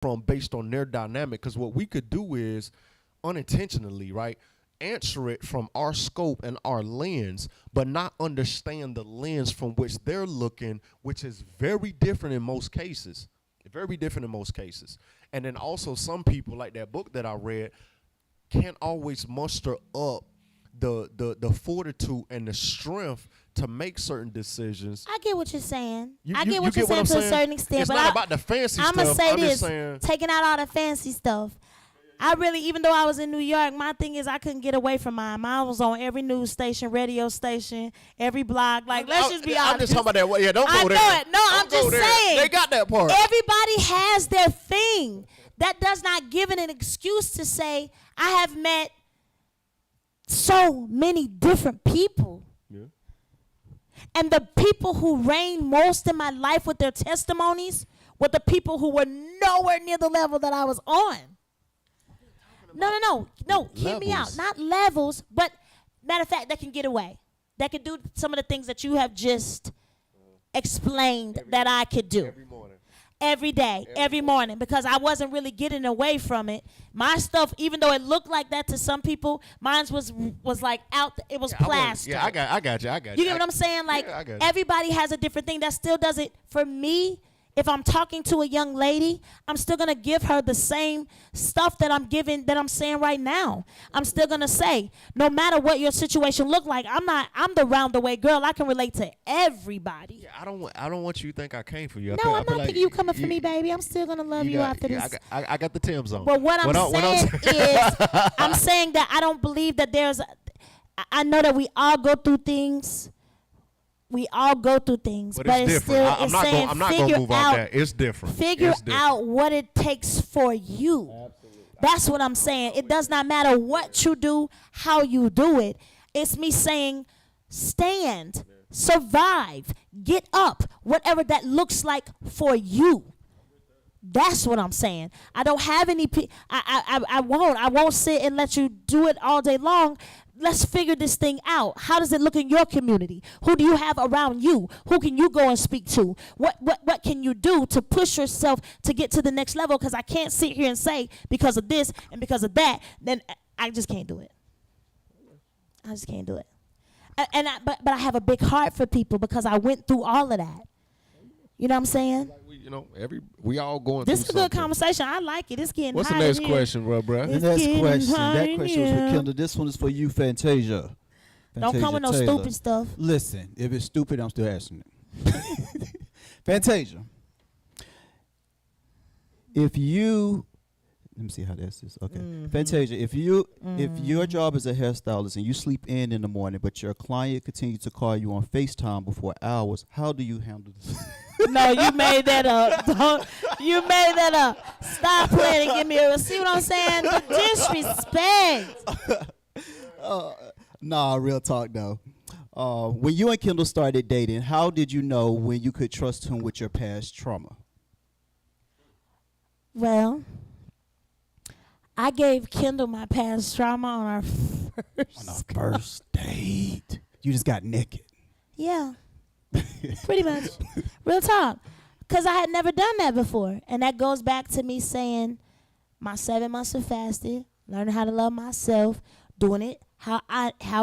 from based on their dynamic. Because what we could do is unintentionally, right, answer it from our scope and our lens, but not understand the lens from which they're looking, which is very different in most cases. Very different in most cases. And then also some people, like that book that I read, can't always muster up the fortitude and the strength to make certain decisions. I get what you're saying. I get what you're saying to a certain extent. It's not about the fancy stuff. I'm going to say this, taking out all the fancy stuff. I really, even though I was in New York, my thing is I couldn't get away from mine. Mine was on every news station, radio station, every blog. Like, let's just be honest. I'm just talking about that. Yeah, don't go there. I know it. No, I'm just saying. They got that part. Everybody has their thing. That does not give it an excuse to say, I have met so many different people. Yeah. And the people who reign most in my life with their testimonies were the people who were nowhere near the level that I was on. No, hear me out. Not levels, but matter of fact, that can get away. That can do some of the things that you have just explained that I could do. Every morning. Every day, every morning, because I wasn't really getting away from it. My stuff, even though it looked like that to some people, mine was like out. It was plastered. I got you. You get what I'm saying? Like, everybody has a different thing. That still doesn't, for me, if I'm talking to a young lady, I'm still going to give her the same stuff that I'm saying right now. I'm still going to say, no matter what your situation look like, I'm the round-the-way girl. I can relate to everybody. Yeah, I don't want you to think I came for you. I'm not thinking you coming for me, baby. I'm still going to love you after this. I got the Tim's on. But what I'm saying is, I'm saying that I don't believe that I know that we all go through things. We all go through things, but it's still, I'm not going to move on that. It's different. Figure out what it takes for you. Absolutely. That's what I'm saying. It does not matter what you do, how you do it. It's me saying, stand, survive, get up, whatever that looks like for you. That's what I'm saying. I don't have any. I won't sit and let you do it all day long. Let's figure this thing out. How does it look in your community? Who do you have around you? Who can you go and speak to? What can you do to push yourself to get to the next level? Because I can't sit here and say because of this and because of that, then I just can't do it. I just can't do it. But I have a big heart for people because I went through all of that. You know what I'm saying? Like we all going this through is a good conversation. I like it. It's getting What's the next question, bro? The next question. That question was for Kendall. This one is for you, Fantasia. Don't come with no stupid stuff. Listen, if it's stupid, I'm still asking it. Fantasia, if you, let me see how this is. Okay, Fantasia, if your job is a hairstylist and you sleep in the morning, but your client continues to call you on FaceTime before hours, how do you handle this? No, you made that up. You made that up. Stop playing and give me a. See what I'm saying? The disrespect. Nah, real talk though. When you and Kendall started dating, how did you know when you could trust him with your past trauma? Well, I gave Kendall my past trauma on our first date. You just got naked. Yeah. Pretty much. Real talk. Because I had never done that before. And that goes back to me saying my 7 months of fasting, learning how to love myself, doing it how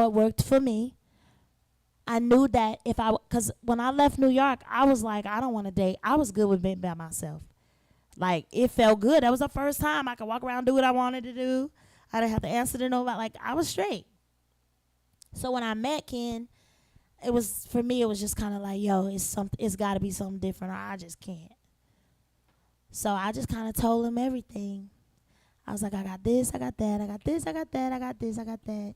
it worked for me. I knew that because when I left New York, I was like, I don't want to date. I was good with being by myself. Like, it felt good. That was the first time I could walk around and do what I wanted to do. I didn't have to answer to nobody. Like, I was straight. So when I met Ken, it was just kind of like, yo, it's got to be something different, or I just can't. So I just kind of told him everything. I was like, I got this, I got that, I got this, I got that, I got this, I got that.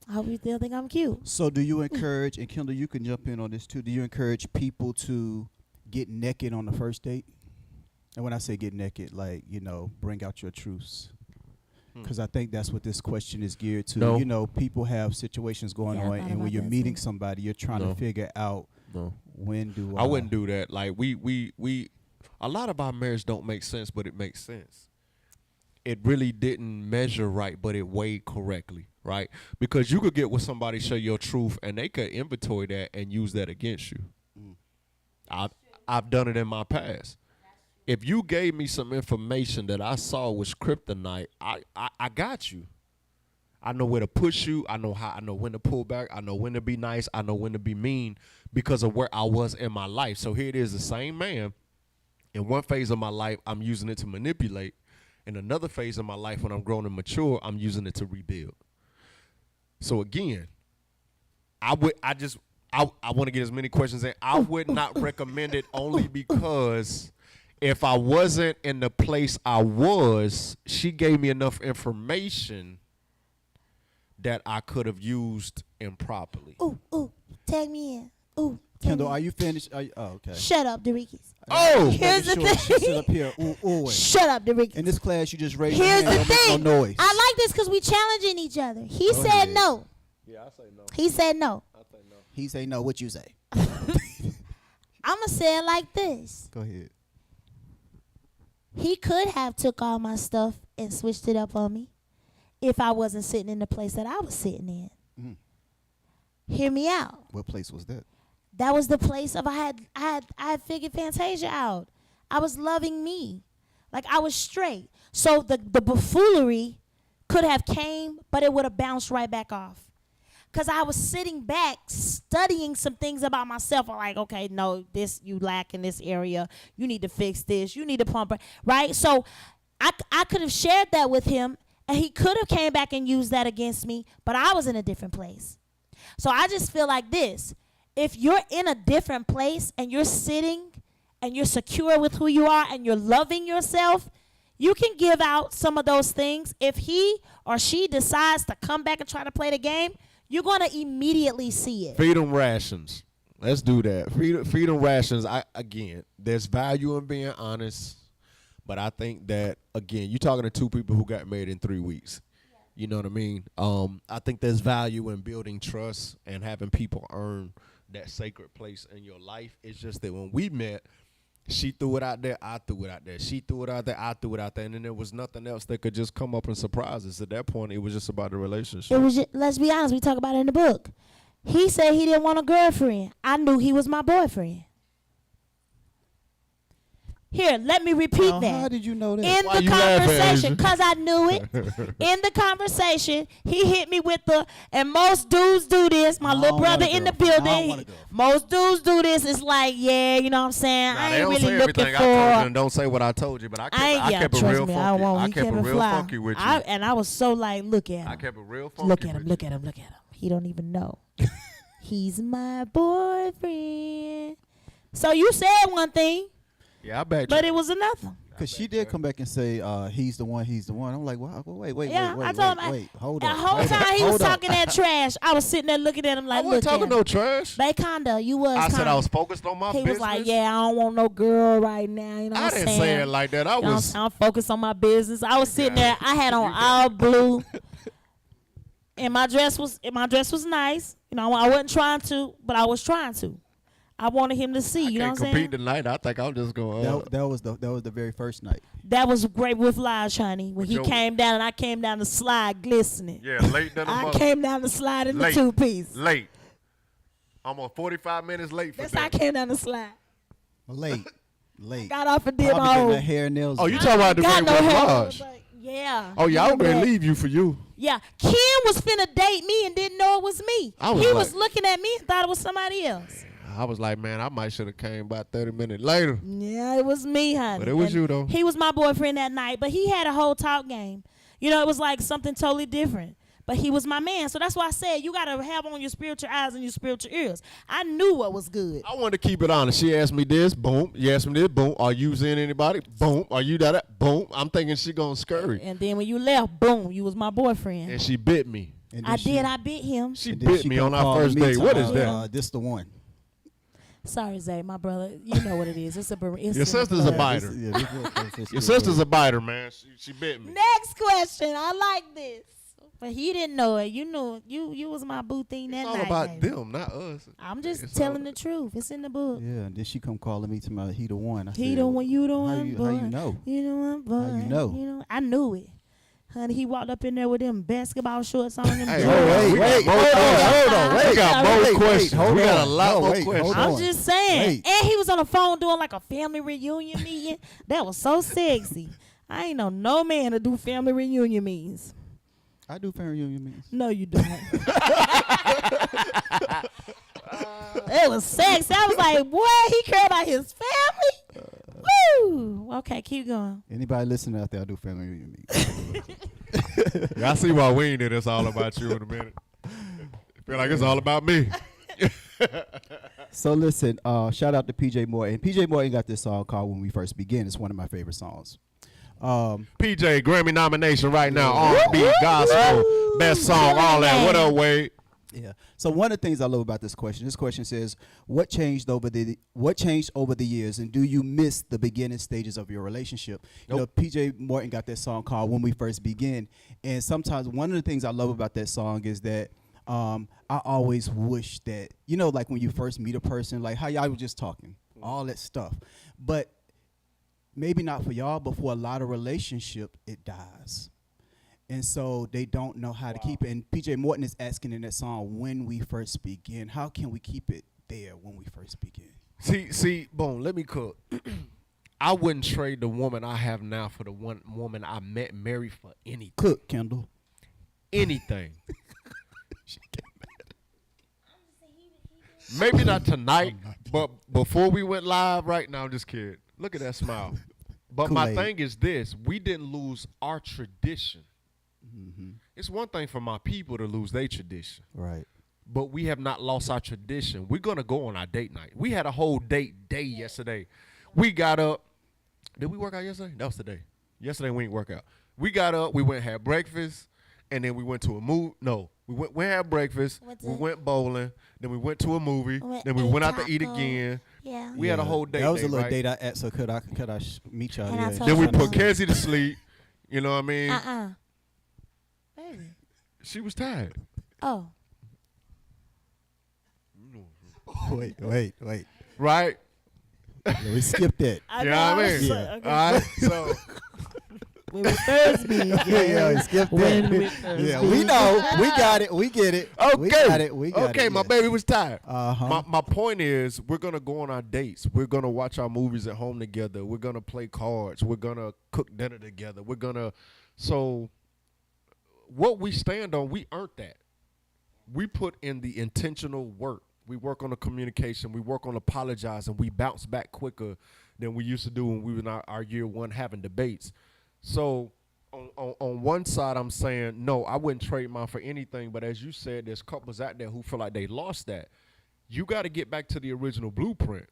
I hope you still think I'm cute. So do you encourage, and Kendall, you can jump in on this too, do you encourage people to get naked on the first date? And when I say get naked, like, bring out your truths. Because I think that's what this question is geared to. No. People have situations going on, and when you're meeting somebody, you're trying to figure out when do I wouldn't do that. Like, we a lot of our marriage don't make sense, but it makes sense. It really didn't measure right, but it weighed correctly, right? Because you could get with somebody, show your truth, and they could inventory that and use that against you. I've done it in my past. if you gave me some information that I saw was kryptonite, I got you. I know where to push you. I know when to pull back. I know when to be nice. I know when to be mean because of where I was in my life. So here it is, the same man. In one phase of my life, I'm using it to manipulate. In another phase of my life, when I'm grown and mature, I'm using it to rebuild. So again, I want to get as many questions in. I would not recommend it only because if I wasn't in the place I was, she gave me enough information that I could have used improperly. Ooh, tag me in. Ooh. Kendall, are you finished? Oh, okay. Shut up, Deriquez. Oh! Here's the thing. She sit up here. Ooh. Shut up, Deriquez. In this class, you just raised your Here's hand. the thing. No noise. I like this because we challenging each other. He Go said ahead. no. Yeah, I say no. He said no. I say no. He say no. What you say? I'm going to say it like this. Go ahead. He could have took all my stuff and switched it up on me if I wasn't sitting in the place that I was sitting in. Hear me out. What place was that? That was the place of I had figured Fantasia out. I was loving me. Like I was straight. So the buffoonery could have came, but it would have bounced right back off. Cause I was sitting back studying some things about myself. I'm like, okay, no, this you lack in this area. You need to fix this. You need to pump it. Right? So I could have shared that with him and he could have came back and used that against me, but I was in a different place. So I just feel like this. If you're in a different place and you're sitting and you're secure with who you are and you're loving yourself, you can give out some of those things. If he or she decides to come back and try to play the game, you're going to immediately see it. Feed them rations. Let's do that. Feed them rations. Again, there's value in being honest, but I think that, again, you're talking to two people who got married in 3 weeks. You know what I mean? I think there's value in building trust and having people earn that sacred place in your life. It's just that when we met, she threw it out there, I threw it out there. She threw it out there, I threw it out there. And then there was nothing else that could just come up and surprise us. At that point, it was just about the relationship. It was just, let's be honest, we talk about it in the book. He said he didn't want a girlfriend. I knew he was my boyfriend. Here, let me repeat Now, that. how did you know that? In Why the you laughing, conversation, Asia? because I knew it. In the conversation, he hit me with and most dudes do this. My I little don't brother want a in the girlfriend. I don't building. want a girlfriend. Most dudes do this. It's like, yeah, you know what I'm saying? Nah, I they ain't don't really say looking everything I told you for. and don't say what I told you, but I Yeah, kept it trust real me, funky. I I kept it real fly. funky with you. And I was so like, look at him. I kept it real funky Look at him, with look at him, look at him. He don't even know. He's my boyfriend. So you said one thing, you. Yeah, I bet but you. it was another. Because she did come back and say, he's the one, he's the one. I'm like, wow, wait, Yeah, I told him. hold The up. whole hold time up, he was hold up. talking that trash, I was sitting there looking at him I like, wasn't look talking at no him. trash. Baconda, you was I said kinda. I was focused on my He business. was like, yeah, I don't want no girl right now. You know I what I'm didn't saying? say it like that. I You know what I'm was. saying? I'm focused on my business. I was sitting got there. I had on all blue. And my dress was nice. You know, I wasn't trying to, but I was trying to. I wanted him to see. I You know can't what I'm saying? compete tonight. I think I'm just going. That was the very first night. That was great with Lige, honey. When he Joe- came down and I came down the slide glistening. Yeah, late than a I mother. came down the slide in the Late. 2-piece. Late. Almost 45 minutes late for That's how I that. came down the slide. Late. Got off and did Probably my getting own. her hair and nails. Oh, you done. talking about the Got great no with hair. Raj? But yeah. Oh, yeah, I was Remember going to that? leave you for you. Yeah. Ken was finna date me and didn't know it was me. I was He like- was looking at me and thought it was somebody else. I was like, man, I might should have came about 30 minutes later. Yeah, it was me, honey. But it was And you, though. He was my boyfriend that night, but he had a whole talk game. You know, it was like something totally different. But he was my man. So that's why I said you got to have on your spiritual eyes and your spiritual ears. I knew what was good. I wanted to keep it honest. She asked me this, boom. You asked me this, boom. Are you seeing anybody? Boom. Are you that? Boom. I'm thinking she going to scurry. And then when you left, boom, you was my boyfriend. And she bit me. And then I bit him. She and then bit she me come on our calling first me date. What talking is about, that? This the one. Sorry, Zay, my brother. You know what it is. It's Your sister's a biter. Your sister's a biter, man. She bit me. Next question. I like this. But he didn't know it. You knew you was my boo thing that It's all night. about baby. them, not us. I'm just It's telling all- the truth. It's in the book. Yeah, and then she come calling me to my he the one. I He said, the one, you the how one, you- boy. how you know? You the one, boy. How you know? I knew it. Honey, he walked up in there with them basketball shorts on. Them Hey, jeans. hold on. We got more questions. hold We got a on. lot No, more wait, hold questions. on. I'm just saying. Wait. And he was on the phone doing like a family reunion meeting. That was so sexy. I ain't know no man to do family reunion meetings. I do family reunion meetings. No, you don't. It was sexy. I was like, boy, he cared about his family. Woo. Okay, keep going. Anybody listening out there, I do family reunion meetings. Yeah, I see why we ain't in this all about you in a minute. Feel like it's all about me. So listen, shout out to PJ Morton. PJ Morton got this song called "When We First Begin." It's one of my favorite songs. PJ Grammy nomination right now. R&B, gospel, best song, all that. What up, Wade? Yeah. So one of the things I love about this question says, what changed over the years, and do you miss the beginning stages of your relationship? You know, PJ Morton got that song called "When We First Begin," and sometimes one of the things I love about that song is that I always wish that, you know, like when you first meet a person, like how y'all were just talking, all that stuff, but maybe not for y'all, but for a lot of relationship, it dies. And so they don't know how to keep it. And PJ Morton is asking in that song, when we first begin, how can we keep it there when we first begin? See, boom, let me cook. I wouldn't trade the woman I have now for the one woman I met and married for anything. Cook, Kendall. Anything. Maybe not tonight, but before we went live right now, I'm just kidding. Look at that smile. But my Kool-Aid. thing is this. We didn't lose our tradition. Mm-hmm. It's one thing for my people to lose their tradition. Right. But we have not lost our tradition. We're going to go on our date night. We had a whole date day yesterday. We got up. Did we work out yesterday? That was the day. Yesterday we didn't work out. We got up. We went and had breakfast. And then we went to a movie. No, we had breakfast. We went bowling. Then we went to a movie. Then we went out to eat again. Yeah. We had a whole date. That was a little right? date I at, so could I meet y'all And I there? told Then we you put no. Kenzie to sleep. You know what I mean? Baby. She was tired. Oh. Wait. Right? Yeah, we skipped that. You know what I mean? Yeah. All right. So When we first begin. Yeah, we skipped When we that. first Yeah, we know. We got it. We get it. okay. We got it. We got it. Okay, my yes. baby was tired. Uh-huh. My point is, we're gonna go on our dates. We're gonna watch our movies at home together. We're gonna play cards. We're gonna cook dinner together. So what we stand on, we earned that. We put in the intentional work. We work on the communication. We work on apologizing. We bounce back quicker than we used to do when we were in our year one having debates. So on one side, I'm saying, no, I wouldn't trade mine for anything. But as you said, there's couples out there who feel like they lost that. You got to get back to the original blueprint.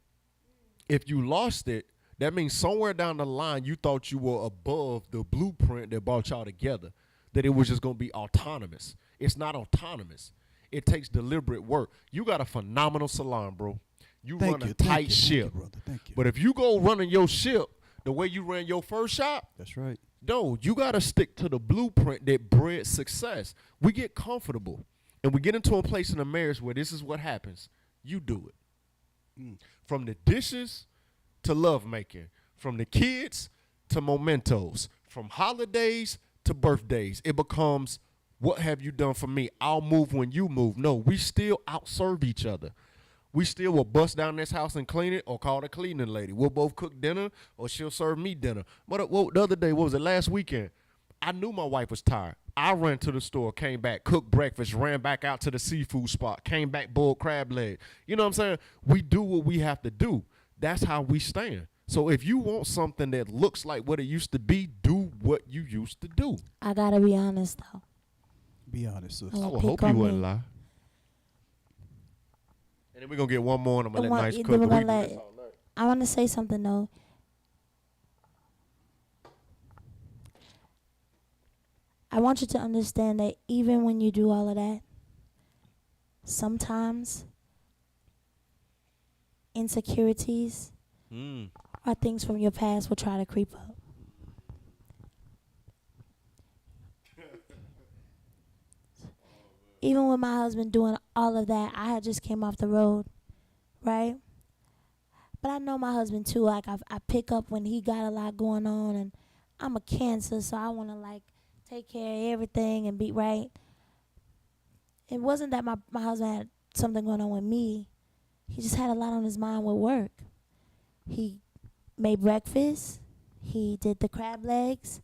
If you lost it, that means somewhere down the line, you thought you were above the blueprint that brought y'all together, that it was just going to be autonomous. It's not autonomous. It takes deliberate work. You got a phenomenal salon, bro. You run a tight ship. Thank you, brother. Thank you. But if you go running your ship the way you ran your first shop, That's right. no, you got to stick to the blueprint that bred success. We get comfortable, and we get into a place in a marriage where this is what happens. You do it. From the dishes to lovemaking, from the kids to mementos, from holidays to birthdays. It becomes, what have you done for me? I'll move when you move. No, we still outserve each other. We still will bust down this house and clean it or call the cleaning lady. We'll both cook dinner or she'll serve me dinner. But the other day, what was it, last weekend? I knew my wife was tired. I ran to the store, came back, cooked breakfast, ran back out to the seafood spot, came back, boiled crab leg. You know what I'm saying? We do what we have to do. That's how we stand. So if you want something that looks like what it used to be, do what you used to do. I gotta be honest though. Be honest, sis. Oh. I would Pick hope you on wouldn't me. lie. And then we're going to get one more and I'm going to let Nice Then cook. we're We gonna do let- this all night. I want to say something though. I want you to understand that even when you do all of that, sometimes insecurities or things from your past will try to creep up. Even with my husband doing all of that, I had just came off the road, right? But I know my husband too. Like I pick up when he got a lot going on, and I'm a Cancer, so I want to like take care of everything and be right. It wasn't that my husband had something going on with me. He just had a lot on his mind with work. He made breakfast. He did the crab legs.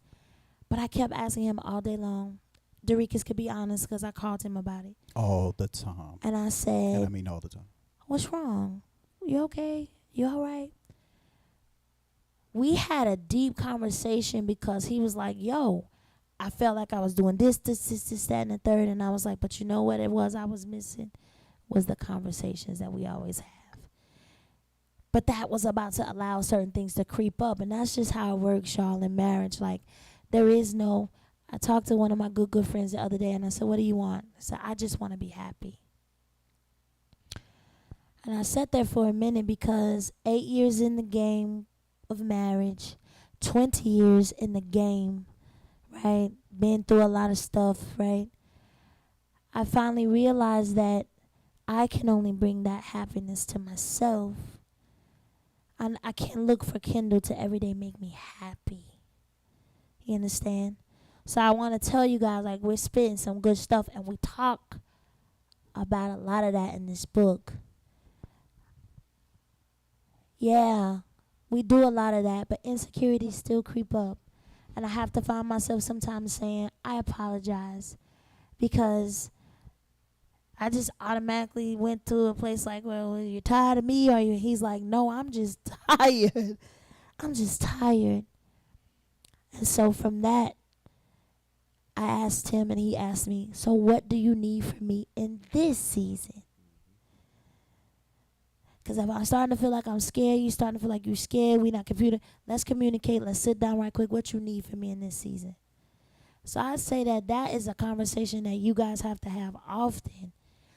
But I kept asking him all day long. Dorikas could be honest because I called him about it. All the time. And I And I said, mean all the time. what's wrong? You okay? You all right? We had a deep conversation because he was like, yo, I felt like I was doing this, that, and the third. And I was like, but you know what it was I was missing? Was the conversations that we always have. But that was about to allow certain things to creep up. And that's just how it works, y'all, in marriage. Like, there is no, I talked to one of my good friends the other day, and I said, what do you want? I said, I just want to be happy. And I sat there for a minute because 8 years in the game of marriage, 20 years in the game, right? Been through a lot of stuff, right? I finally realized that I can only bring that happiness to myself. And I can't look for Kendall to every day make me happy. You understand? So I want to tell you guys, like, we're spitting some good stuff, and we talk about a lot of that in this book. Yeah, we do a lot of that, but insecurities still creep up. And I have to find myself sometimes saying, I apologize, because I just automatically went to a place like, well, you're tired of me, or you? He's like, no, I'm just tired. I'm just tired. And so from that, I asked him, and he asked me, so what do you need from me in this season? Because if I'm starting to feel like I'm scared, you starting to feel like you're scared, we not computer. Let's communicate. Let's sit down right quick. What you need from me in this season? So I say that is a conversation that you guys have to have often,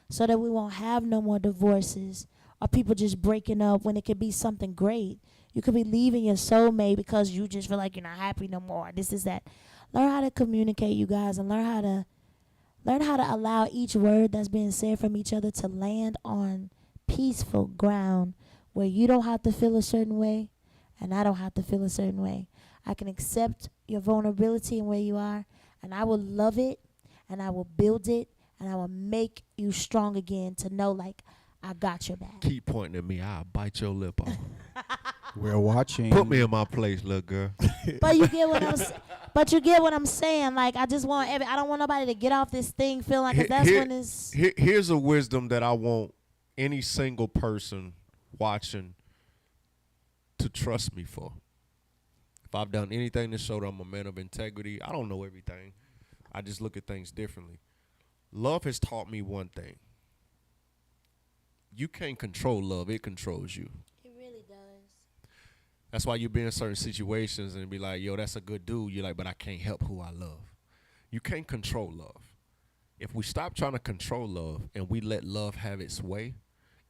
so that we won't have no more divorces or people just breaking up when it could be something great. You could be leaving your soulmate because you just feel like you're not happy no more. This is that. Learn how to communicate, you guys, and learn how to allow each word that's being said from each other to land on peaceful ground where you don't have to feel a certain way and I don't have to feel a certain way. I can accept your vulnerability and where you are, and I will love it, and I will build it, and I will make you strong again to know, like, I got your back. Keep pointing at me. I'll bite your lip off. We're watching. Put me in my place, little girl. But you get what I'm saying. Like, I just want I don't want nobody to get off this thing feeling like, 'cause that's when it's. Here's a wisdom that I want any single person watching to trust me for. If I've done anything to show that I'm a man of integrity, I don't know everything. I just look at things differently. Love has taught me one thing. You can't control love. It controls you. It really does. That's why you be in certain situations and be like, yo, that's a good dude. You're like, but I can't help who I love. You can't control love. If we stop trying to control love and we let love have its way,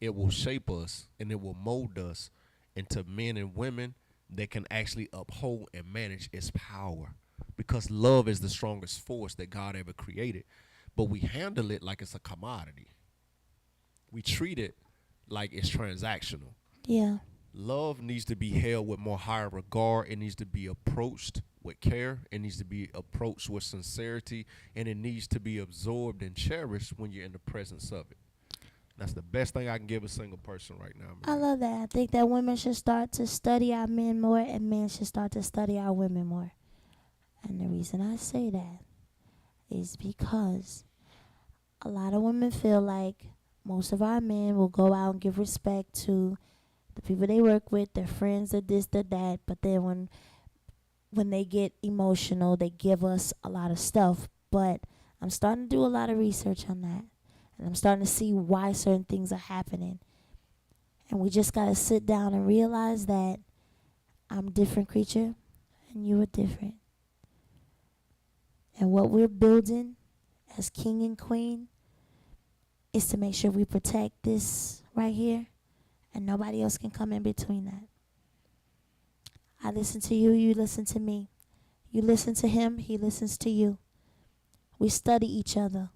it will shape us and it will mold us into men and women that can actually uphold and manage its power. Because love is the strongest force that God ever created. But we handle it like it's a commodity. We treat it like it's transactional. Yeah. Love needs to be held with more higher regard. It needs to be approached with care. It needs to be approached with sincerity. And it needs to be absorbed and cherished when you're in the presence of it. That's the best thing I can give a single person right now, man. I love that. I think that women should start to study our men more, and men should start to study our women more. And the reason I say that is because a lot of women feel like most of our men will go out and give respect to the people they work with, their friends, or this, or that. But then when they get emotional, they give us a lot of stuff. But I'm starting to do a lot of research on that. And I'm starting to see why certain things are happening. And we just got to sit down and realize that I'm a different creature and you are different. And what we're building as king and queen is to make sure we protect this right here, and nobody else can come in between that. I listen to you, you listen to me. You listen to him, he listens to you. We study each other,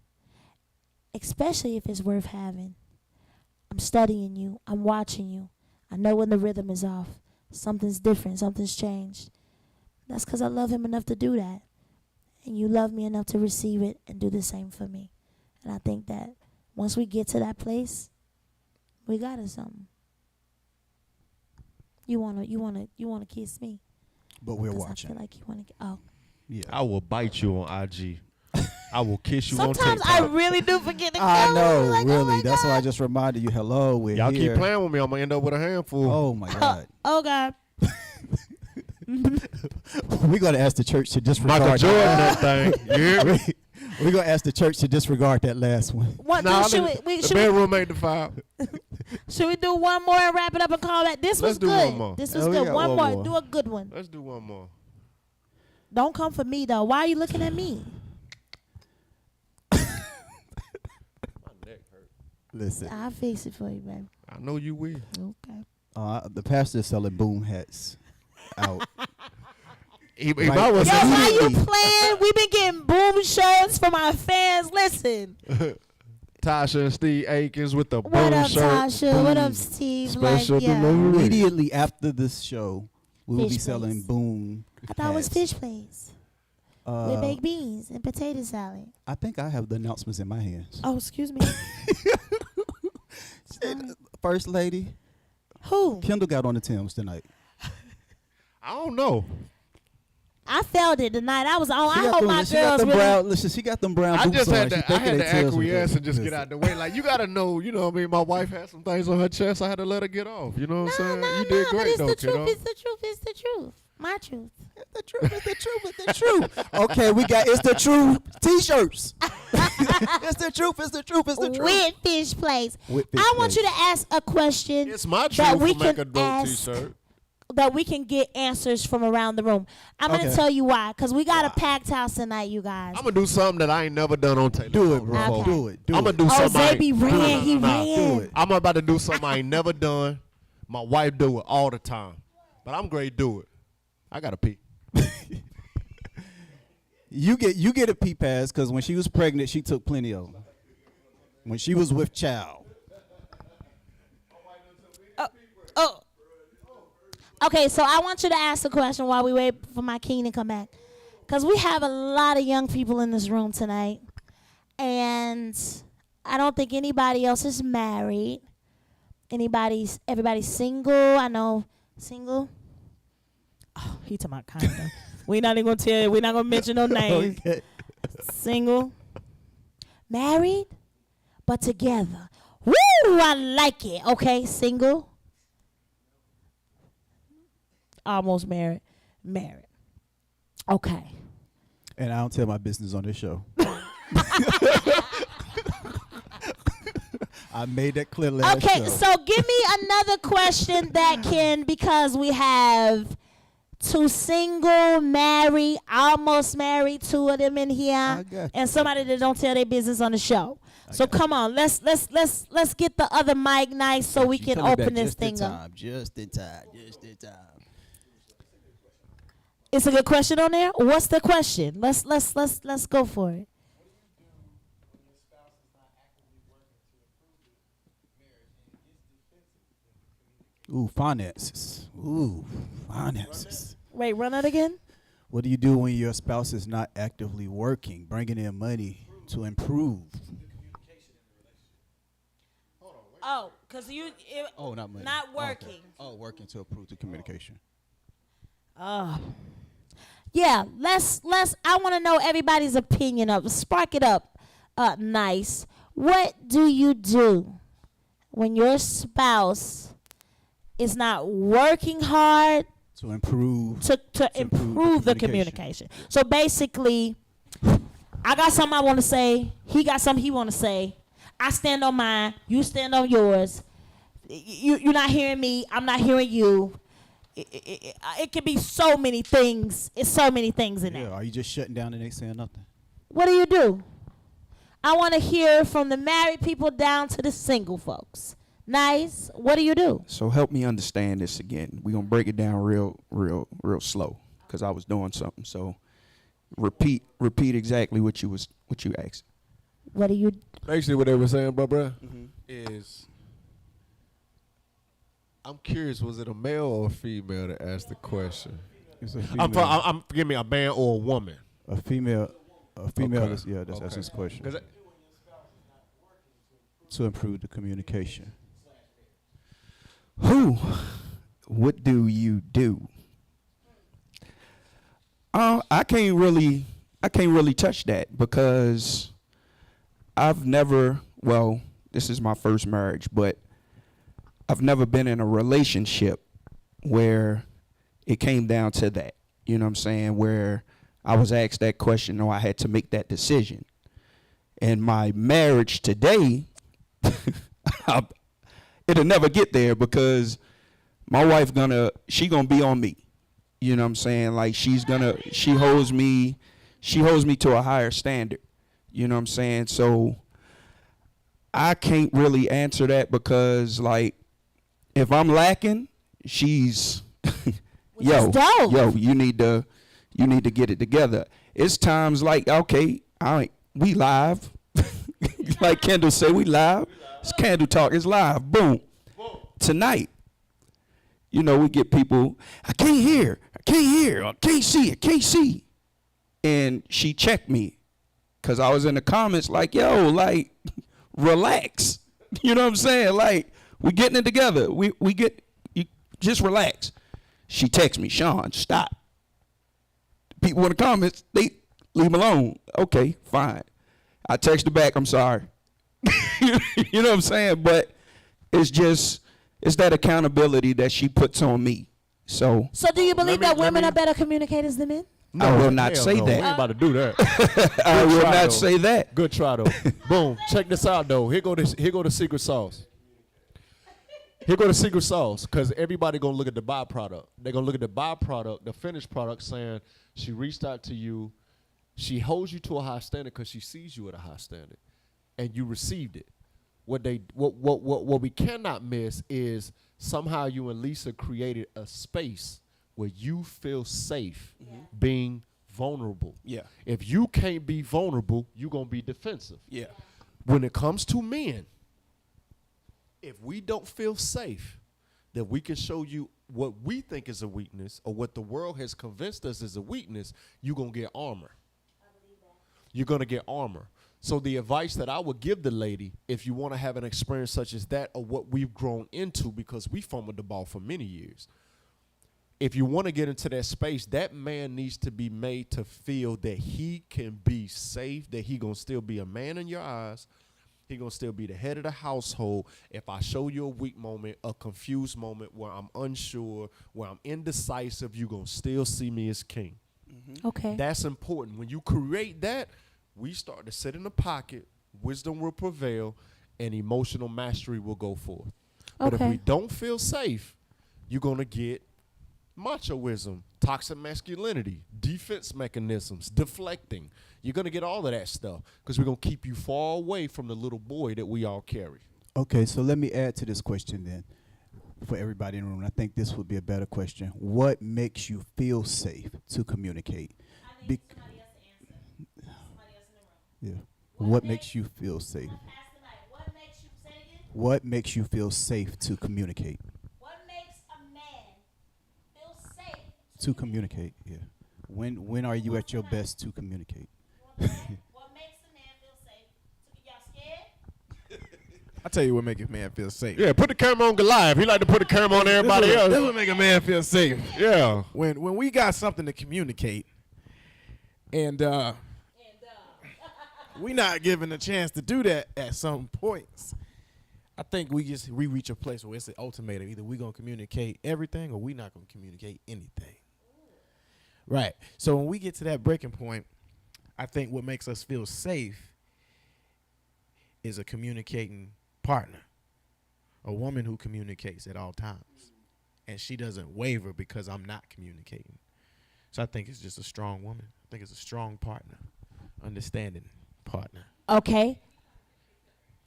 especially if it's worth having. I'm studying you. I'm watching you. I know when the rhythm is off. Something's different. Something's changed. That's because I love him enough to do that. and you love me enough to receive it and do the same for me. And I think that once we get to that place, we got us something. You wanna kiss me? But we're 'Cause watching. I feel like you wanna. Oh. Yeah. I will bite you on IG. I will kiss you Sometimes on I TikTok. really do forget to I know, like, really. Oh my That's why I God. just reminded you. Hello, we're Y'all here. keep playing with me, I'm gonna end up with a handful. Oh my God. Oh God. We're gonna ask the church to disregard Michael Jordan, that. that thing. You hear me? We're gonna ask the church to disregard that last one. What Nah, should we the should we, bedroom made the foul. should we do one more and wrap it up and call back? This Let's was do good. one more. This was Oh, we good. got One one more. more. Do a good one. Let's do one more. Don't come for me though. Why are you looking at me? My neck hurt. Listen, I'll fix it for you, baby. I know you will. Okay. the pastor is selling boom hats out. He Right. might well Yo, say why you Immediately. playing? We've been getting boom shirts from our fans. Listen. Tasha and Steve Aikens with the What boom up, shirt. Tasha? What up, Boom. Steve? Special like, yeah. delivery. Immediately after this show, we will be Fish selling plates. boom. I thought it was hats. fish plates with baked beans and potato salad. I think I have the announcements in my hands. Oh, excuse me. First lady, Who? Kendall got on the Timbs tonight. I don't know. I felt it tonight. I was on. She I got hope them- my she got girls them really. brown. Listen, she got them brown I boots just on. had She to, I thinking had they to tails was acquiesce good. and just get Listen. out the way. Like, you got to know, you know what I mean? My wife had some things on her chest. I had to let her get off. You know what I'm saying? You did but great, it's though, the kiddo. truth. It's the truth. It's the truth. My truth. The truth is the truth. It's the truth. Okay, we got it's the truth T-shirts. It's the truth. It's the truth. It's the truth. With fish plates. With fish I want you to plates. ask a question It's my that truth we to make can a dope ask, T-shirt. that we can get answers from around the room. I'm gonna Okay. tell you why, cause we got a packed house tonight, you guys. I'm going to do something that I ain't never done on television. Do it, bro. Okay. Do it. Do I'm it. going to do Oh, something I Zaby ain't- ran. He Nah, ran. do it. I'm about to do something I ain't never done. My wife do it all the time. But I'm great do it. I got to pee. You get a pee pass because when she was pregnant, she took plenty of them. When she was with child. Oh. Okay, so I want you to ask a question while we wait for my king to come back. Because we have a lot of young people in this room tonight. And I don't think anybody else is married. Everybody's single. I know single. Oh, he talking about kind of. We're not even going to tell you. We're not going to mention no names. Okay. Single. Married, but together. Woo, I like it. Okay, single. Almost married. Married. Okay. And I don't tell my business on this show. I made that clear last Okay, show. so give me another question that can, because we have two single, married, almost married, two of them in here, I got you. and somebody that don't tell their business on the show. So come on, let's get the other mic nice so we You can coming open back this just in thing up. time, Just in time. Just in time. It's a good question on there. What's the question? Let's go for it. Ooh, finances. Ooh, finances. Wait, run it again. What do you do when your spouse is not actively working, bringing in money to improve? Oh, cause you Oh, not money. not Oh, okay. working. Oh, working to improve the communication. Yeah, let's I want to know everybody's opinion of spark it up. Nice. What do you do when your spouse is not working hard To improve. to improve improve the the communication? So basically, I got something I want to say. He got something he want to say. I stand on mine. You stand on yours. You're not hearing me. I'm not hearing you. It could be so many things. It's so many things in Yeah, there. are you just shutting down and ain't saying nothing? What do? I want to hear from the married people down to the single folks. Nice. What do you do? So help me understand this again. We're gonna break it down real slow because I was doing something. So repeat exactly what you asked. What do you? Basically, what they were saying, bro, Mm-hmm. is I'm curious, was it a male or a female that asked the question? It's a I'm female. forgive me, a man or a woman. A female Okay. is, yeah, that's his question. 'Cause To improve the communication. Who? What do you do? I can't really touch that because I've never. Well, this is my first marriage, but I've never been in a relationship where it came down to that. You know what I'm saying? Where I was asked that question or I had to make that decision. And my marriage today, it'll never get there because my wife she gonna be on me. You know what I'm saying? Like she holds me to a higher standard. You know what I'm saying? So I can't really answer that because like if I'm lacking, she's Which is dope. yo, you need to get it together. It's times like, okay, we live. Like Kendall say, we live. It's Candle Talk, it's live. Boom. Tonight. You know, we get people, I can't hear, I can't see. And she checked me. Cause I was in the comments like, yo, like, relax. You know what I'm saying? Like, we getting it together. You just relax. She texts me, Sean, stop. People in the comments, they leave him alone. Okay, fine. I text her back, I'm sorry. You know what I'm saying? But it's that accountability that she puts on me. So do you believe Let that me- women are better communicators than men? I will not hell say no. that. We ain't about to do that. I will try, not though. say that. Good try though. Boom. Check this out though. Here go the secret sauce. Here go the secret sauce. Cause everybody gonna look at the byproduct. They're gonna look at the byproduct, the finished product, saying she reached out to you, she holds you to a high standard because she sees you at a high standard, and you received it. What we cannot miss is somehow you and Lisa created a space where you feel safe being vulnerable. Yeah. If you can't be vulnerable, you're going to be defensive. Yeah. When it comes to men, if we don't feel safe that we can show you what we think is a weakness or what the world has convinced us is a weakness, you're going to get armor. You're going to get armor. So the advice that I would give the lady, if you want to have an experience such as that or what we've grown into, because we fumbled the ball for many years, if you want to get into that space, that man needs to be made to feel that he can be safe, that he going to still be a man in your eyes. He going to still be the head of the household. If I show you a weak moment, a confused moment where I'm unsure, where I'm indecisive, you going to still see me as king. Okay. That's important. When you create that, we start to sit in the pocket, wisdom will prevail, and emotional mastery will go forth. But if Okay. we don't feel safe, you're going to get machoism, toxic masculinity, defense mechanisms, deflecting. You're going to get all of that stuff because we're going to keep you far away from the little boy that we all carry. Okay, so let me add to this question then for everybody in the room. I think this would be a better question. What makes you feel safe to communicate? Be- yeah. What makes you feel safe? What makes you feel safe to communicate? What makes a man feel safe To communicate, yeah. When are you at your best to communicate? What makes a man feel safe? Y'all scared? I tell you what make a man feel safe. Yeah, put the camera on Goliath. He like to put the camera on everybody This else. what make a man feel safe. Yeah. When we got something to communicate, and we not given a chance to do that at some points, I think we reach a place where it's an ultimatum. Either we gonna communicate everything or we not gonna communicate anything. Right. So when we get to that breaking point, I think what makes us feel safe is a communicating partner, a woman who communicates at all times, and she doesn't waver because I'm not communicating. So I think it's just a strong woman. I think it's a strong partner, understanding partner. Okay.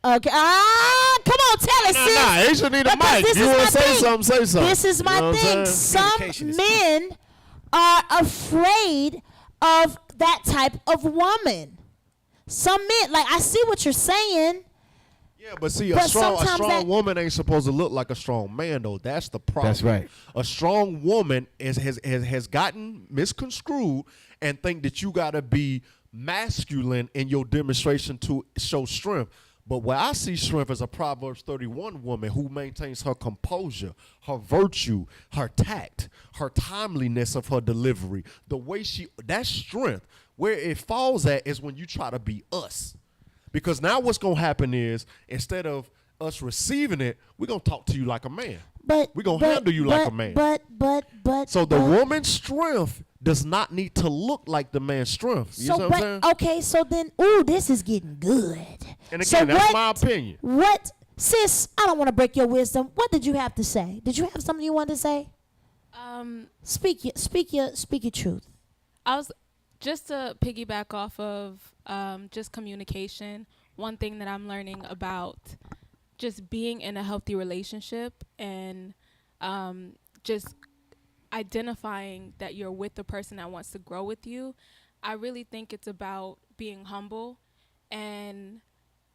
Okay. Come on, tell us, sis. Nah, he should need a Because mic. this You is want my to say thing. something, say something. This is my You know what I'm thing. saying? Communication is Some men are afraid of that type of woman. Some men, like, I see what you're saying, Yeah, but see, But a strong sometimes that- woman ain't supposed to look like a strong man, though. That's the problem. That's right. A strong woman has gotten misconstrued and think that you got to be masculine in your demonstration to show strength. But where I see strength is a Proverbs 31 woman who maintains her composure, her virtue, her tact, her timeliness of her delivery. The way that's strength. Where it falls at is when you try to be us. Because now what's going to happen is, instead of us receiving it, we're going to talk to you like a man. We're going to handle you like a man. So the woman's strength does not need to look like the man's strength. You know what I'm saying? Okay, so then, this is getting good. And again, so that's my opinion. Sis, I don't want to break your wisdom. What did you have to say? Did you have something you wanted to say? Speak your truth. I was just to piggyback off of just communication. One thing that I'm learning about just being in a healthy relationship and just identifying that you're with the person that wants to grow with you. I really think it's about being humble and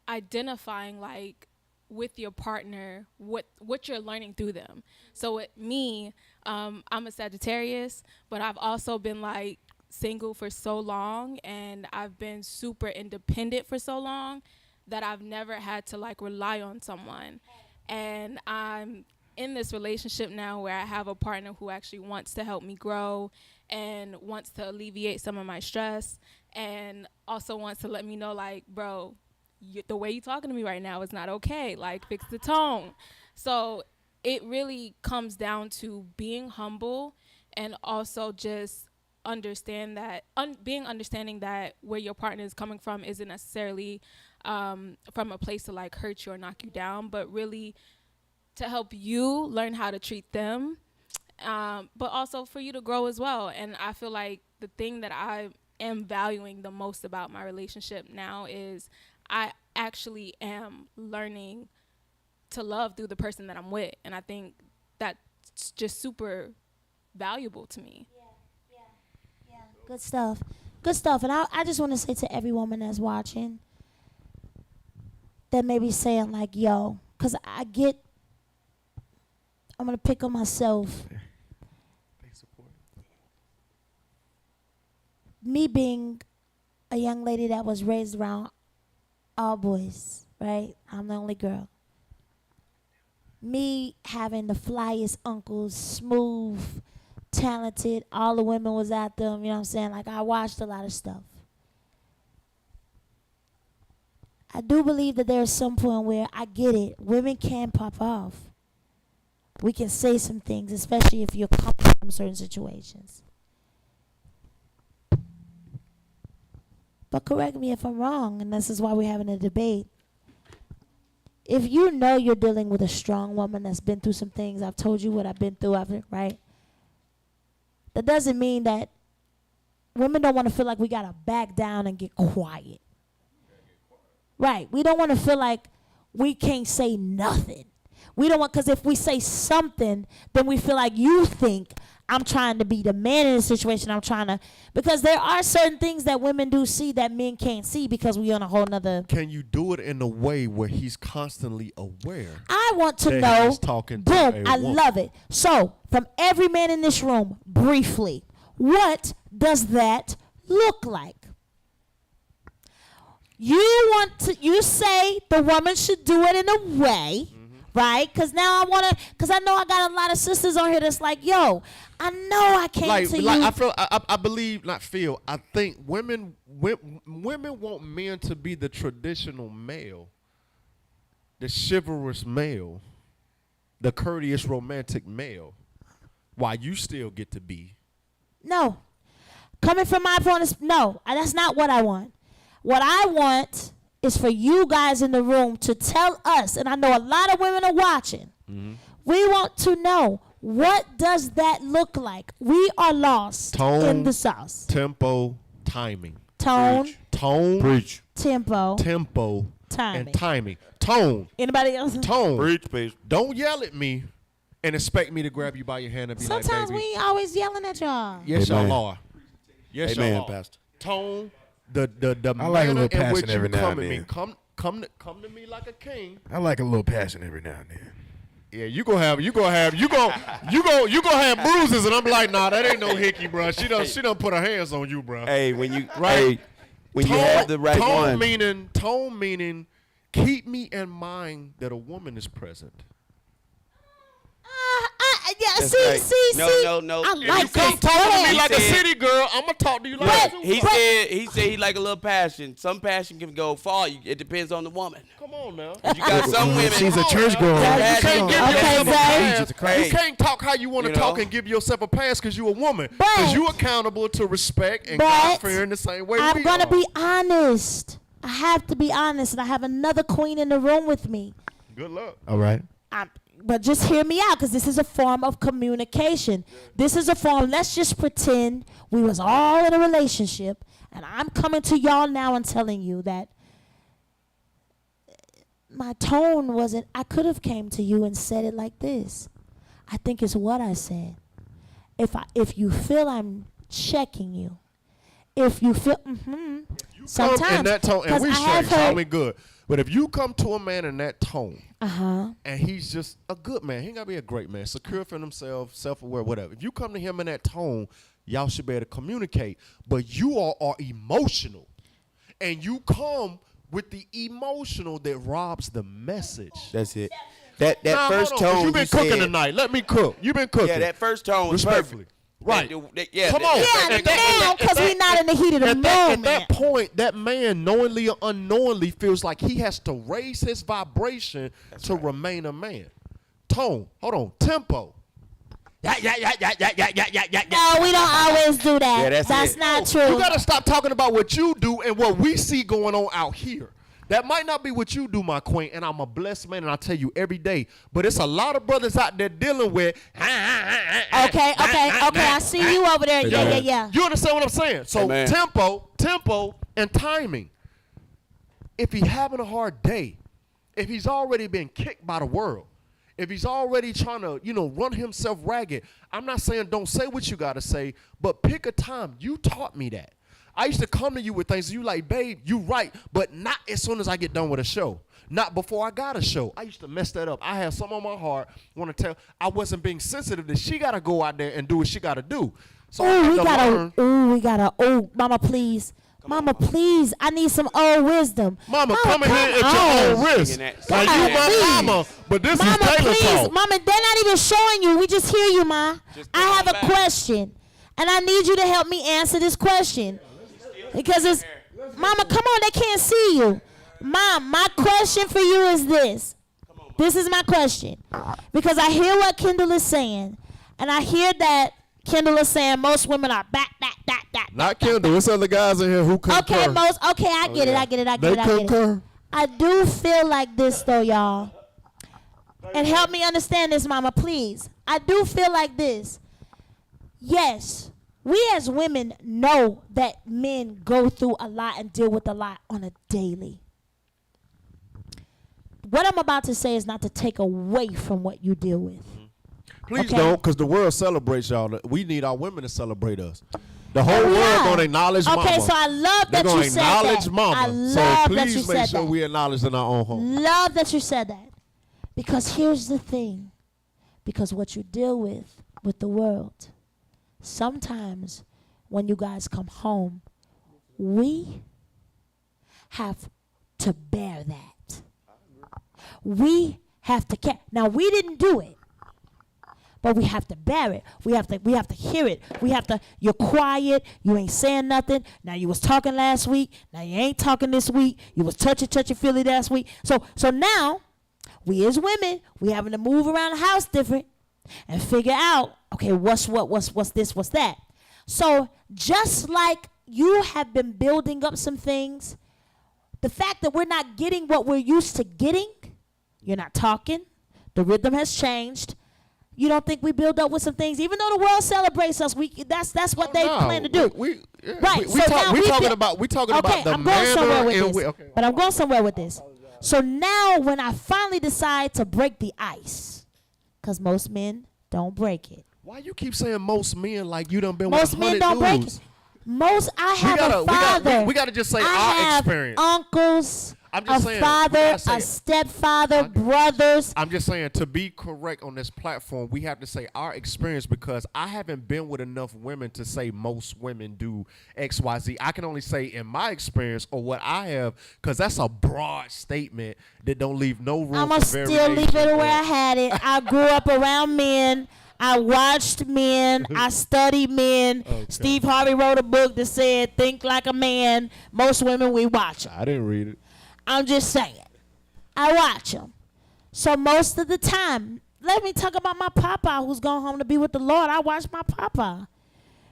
identifying, like, with your partner what you're learning through them. So with me, I'm a Sagittarius, but I've also been like single for so long, and I've been super independent for so long that I've never had to like rely on someone. And I'm in this relationship now where I have a partner who actually wants to help me grow and wants to alleviate some of my stress, and also wants to let me know, like, bro, the way you're talking to me right now is not okay. Like, fix the tone. So it really comes down to being humble and also just understand that being understanding that where your partner is coming from isn't necessarily from a place to like hurt you or knock you down, but really to help you learn how to treat them, but also for you to grow as well. And I feel like the thing that I am valuing the most about my relationship now is I actually am learning to love through the person that I'm with. And I think that's just super valuable to me. Yeah. Good stuff. Good stuff. And I just want to say to every woman that's watching that may be saying like, yo, because I'm going to pick on myself. Me being a young lady that was raised around all boys, right? I'm the only girl. Me having the flyest uncles, smooth, talented, all the women was at them, you know what I'm saying? Like, I watched a lot of stuff. I do believe that there's some point where I get it. Women can pop off. We can say some things, especially if you're coming from certain situations. But correct me if I'm wrong, and this is why we're having a debate. If you know you're dealing with a strong woman that's been through some things, I've told you what I've been through, right? That doesn't mean that women don't want to feel like we got to back down and get quiet. Right. We don't want to feel like we can't say nothing. We don't want, because if we say something, then we feel like you think I'm trying to be the man in the situation. Because there are certain things that women do see that men can't see because we on a whole nother. Can you do it in a way where he's constantly aware? I want to that know. he's talking to Boom. a I woman? love it. So, from every man in this room, briefly, what does that look like? You say the woman should do it in a way, right? Because now because I know I got a lot of sisters on here that's like, yo, I know I came to you. I think women want men to be the traditional male, the chivalrous male, the courteous romantic male, while you still get to be. No. Coming from my point of no, that's not what I want. What I want is for you guys in the room to tell us, and I know a lot of women are watching. Mm-hmm. We want to know, what does that look like? We are lost in the sauce. Tempo, timing. Tone. Preach. Tempo. Timing. And timing. Tone. Anybody else? Tone. Preach. Don't yell at me and expect me to grab you by your hand and be Sometimes like, baby. we ain't always yelling at y'all. Yes, Amen. y'all are. Yes, Amen, y'all are. Pastor. Tone. The I like a manner little in which passion you every now come and at me. then. Come come to me like a king. I like a little passion every now and then. Yeah, you gonna have bruises, and I'm like, nah, that ain't no hickey, bro. She done put her hands on you, bro. Hey, when you Right. when you have the right tone one. tone meaning, keep me in mind that a woman is present. That's see, right. see. No. I If like You come this. talk to me He like a said- city girl, I'm gonna talk to you like But- that too. He bro. said he like a little passion. Some passion can go far. It depends on the woman. Come on now. You got some women. She's a church girl. You That- can't give Okay, yourself a Zay. pass. Hey. You can't talk how you want to You know? talk and give yourself a pass because you a woman. But- Because you accountable to respect and But God fearing the same way I'm we gonna are. be honest. I have to be honest, and I have another queen in the room with me. Good luck. All right. But just hear me out, because this is a form of communication. This is a form. Let's just pretend we was all in a relationship, and I'm coming to y'all now and telling you that my tone wasn't. I could have came to you and said it like this. I think it's what I said. If you feel I'm checking you, if you feel sometimes, Come in that tone, and 'cause we I have straight, so heard- we good. But if you come to a man in that tone, Uh-huh. and he's just a good man, he ain't gotta be a great man, secure for himself, self-aware, whatever. If you come to him in that tone, y'all should be able to communicate. But you all are emotional, and you come with the emotional that robs the message. That's it. That Nah, first hold on, 'cause tone you been you cooking said, tonight. Let me cook. You been cooking. Yeah, that first tone was Respectfully. perfect. Right. Yeah. Come on. Yeah, At that- now, at because that- we're not in the heat of the At moment. that point, that man knowingly or unknowingly feels like he has to raise his vibration to remain a man. Tone, hold on, tempo. No, we don't always do that. Yeah, that's it. not true. You gotta stop talking about what you do and what we see going on out here. That might not be what you do, my queen, and I'm a blessed man, and I tell you every day. But it's a lot of brothers out there dealing with. Okay, I see you over there. Yeah. You understand what I'm saying? So Amen. tempo, and timing. If he's having a hard day, if he's already been kicked by the world, if he's already trying to, run himself ragged, I'm not saying don't say what you gotta say, but pick a time. You taught me that. I used to come to you with things, and you like, babe, you right, but not as soon as I get done with a show. Not before I got a show. I used to mess that up. I had something on my heart. Want to tell, I wasn't being sensitive that she got to go out there and do what she got to do. So I had to learn. Mama, please. Mama, please. I need some old wisdom. Mama, come in here at your own risk. Singing that. Like God, you my please. mama, but this Mama, is Taylor please. talk. Mama, they're not even showing you. We just hear you, Ma. Just I come have a back. question, and I need you to help me answer this question. Because it's, Mama, come on, they can't see you. Mom, my question for you is this. This is my question. Because I hear what Kendall is saying, and I hear that Kendall is saying most women are back. Not Kendall. It's other guys in here who concur. Okay, I get it. They concur. I do feel like this though, y'all. And help me understand this, Mama, please. I do feel like this. Yes, we as women know that men go through a lot and deal with a lot on a daily. What I'm about to say is not to take away from what you deal with. Please Okay. don't, because the world celebrates y'all. We need our women to celebrate us. The whole Oh, world yeah. gonna acknowledge mama. Okay, so I love They're that gonna you said acknowledge that. mama. I So love that please you make said sure that. we acknowledge in our own home. Love that you said that. Because here's the thing. Because what you deal with the world, sometimes when you guys come home, we have to bear that. We have to care. Now, we didn't do it. But we have to bear it. We have to hear it. You're quiet. You ain't saying nothing. Now you was talking last week. Now you ain't talking this week. You was touchy feely last week. So now, we as women, we having to move around the house different and figure out, okay, what's this, what's that. So just like you have been building up some things, the fact that we're not getting what we're used to getting, you're not talking, the rhythm has changed. You don't think we build up with some things, even though the world celebrates us? That's what they plan to do. Right. We talking about the I'm going somewhere manner with in this. which. But I'm going somewhere with this. So now, when I finally decide to break the ice, because most men don't break it. Why you keep saying most men like you done been Most with men 100 don't break dudes? it. I have a father. We gotta just say I our have experience. uncles. I'm just a saying, we father, gotta say a it. stepfather, I- brothers. I'm just saying, to be correct on this platform, we have to say our experience, because I haven't been with enough women to say most women do X, Y, Z. I can only say in my experience or what I have, because that's a broad statement that don't leave no room I'm for going to still variation. leave it where I had it. I grew up around men. I watched men. I studied men. Okay. Steve Harvey wrote a book that said, think like a man. Most women, we watch 'em. I didn't read it. I'm just saying. I watch them. So most of the time, let me talk about my papa who's gone home to be with the Lord. I watch my papa.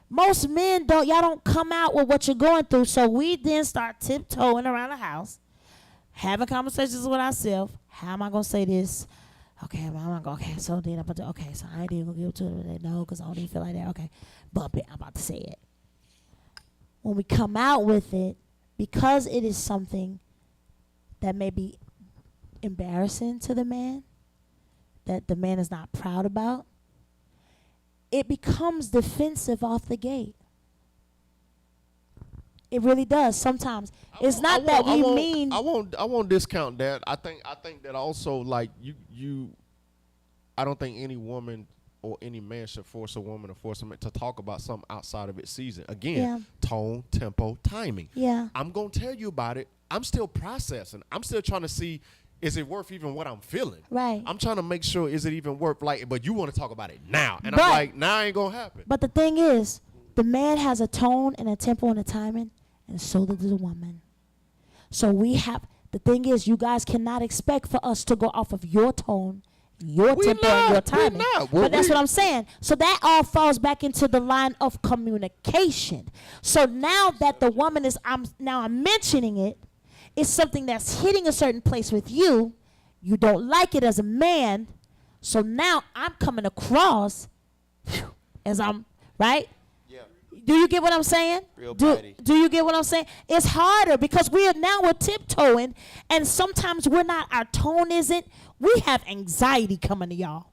Most men y'all don't come out with what you're going through. So we then start tiptoeing around the house, having conversations with ourselves. How am I going to say this? Okay, I'm not going to, okay, so then I'm about to, okay, so I ain't even going to give it to her. No, because I don't even feel like that. Okay, bump it. I'm about to say it. When we come out with it, because it is something that may be embarrassing to the man, that the man is not proud about, it becomes defensive off the gate. It really does sometimes. It's not that we mean. I won't discount that. I think that also, like, I don't think any woman or any man should force a woman or force a man to talk about something outside of its season. Again, Yeah. tone, tempo, timing. Yeah. I'm gonna tell you about it. I'm still processing. I'm still trying to see, is it worth even what I'm feeling? Right. I'm trying to make sure, is it even worth, like, but you want to talk about it now. And But- I'm like, nah, ain't gonna happen. But the thing is, the man has a tone and a tempo and a timing, and so does the woman. So the thing is, you guys cannot expect for us to go off of your tone, your We tempo, and your not. We timing. not. But that's what I'm saying. So that all falls back into the line of communication. So now that the woman is, I'm mentioning it, it's something that's hitting a certain place with you. You don't like it as a man. So now I'm coming across as I'm, right? Do you get what I'm saying? Real Do bitey. you get what I'm saying? It's harder because we're tiptoeing, and sometimes our tone isn't. We have anxiety coming to y'all.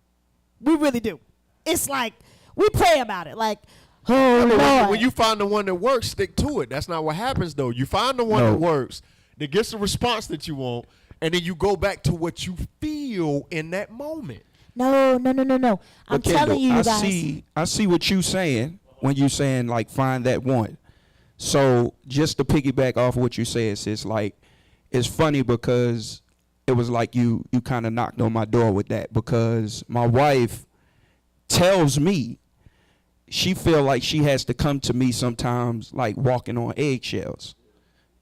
We really do. It's like we pray about it. Like, oh Lord. When you find the one that works, stick to it. That's not what happens, though. You find the one No. that works, that gets the response that you want, and then you go back to what you feel in that moment. No. I'm But Kendall, telling you guys. I see what you saying when you saying like find that one. So just to piggyback off what you said, it's like it's funny because it was like you kind of knocked on my door with that, because my wife tells me she feel like she has to come to me sometimes like walking on eggshells.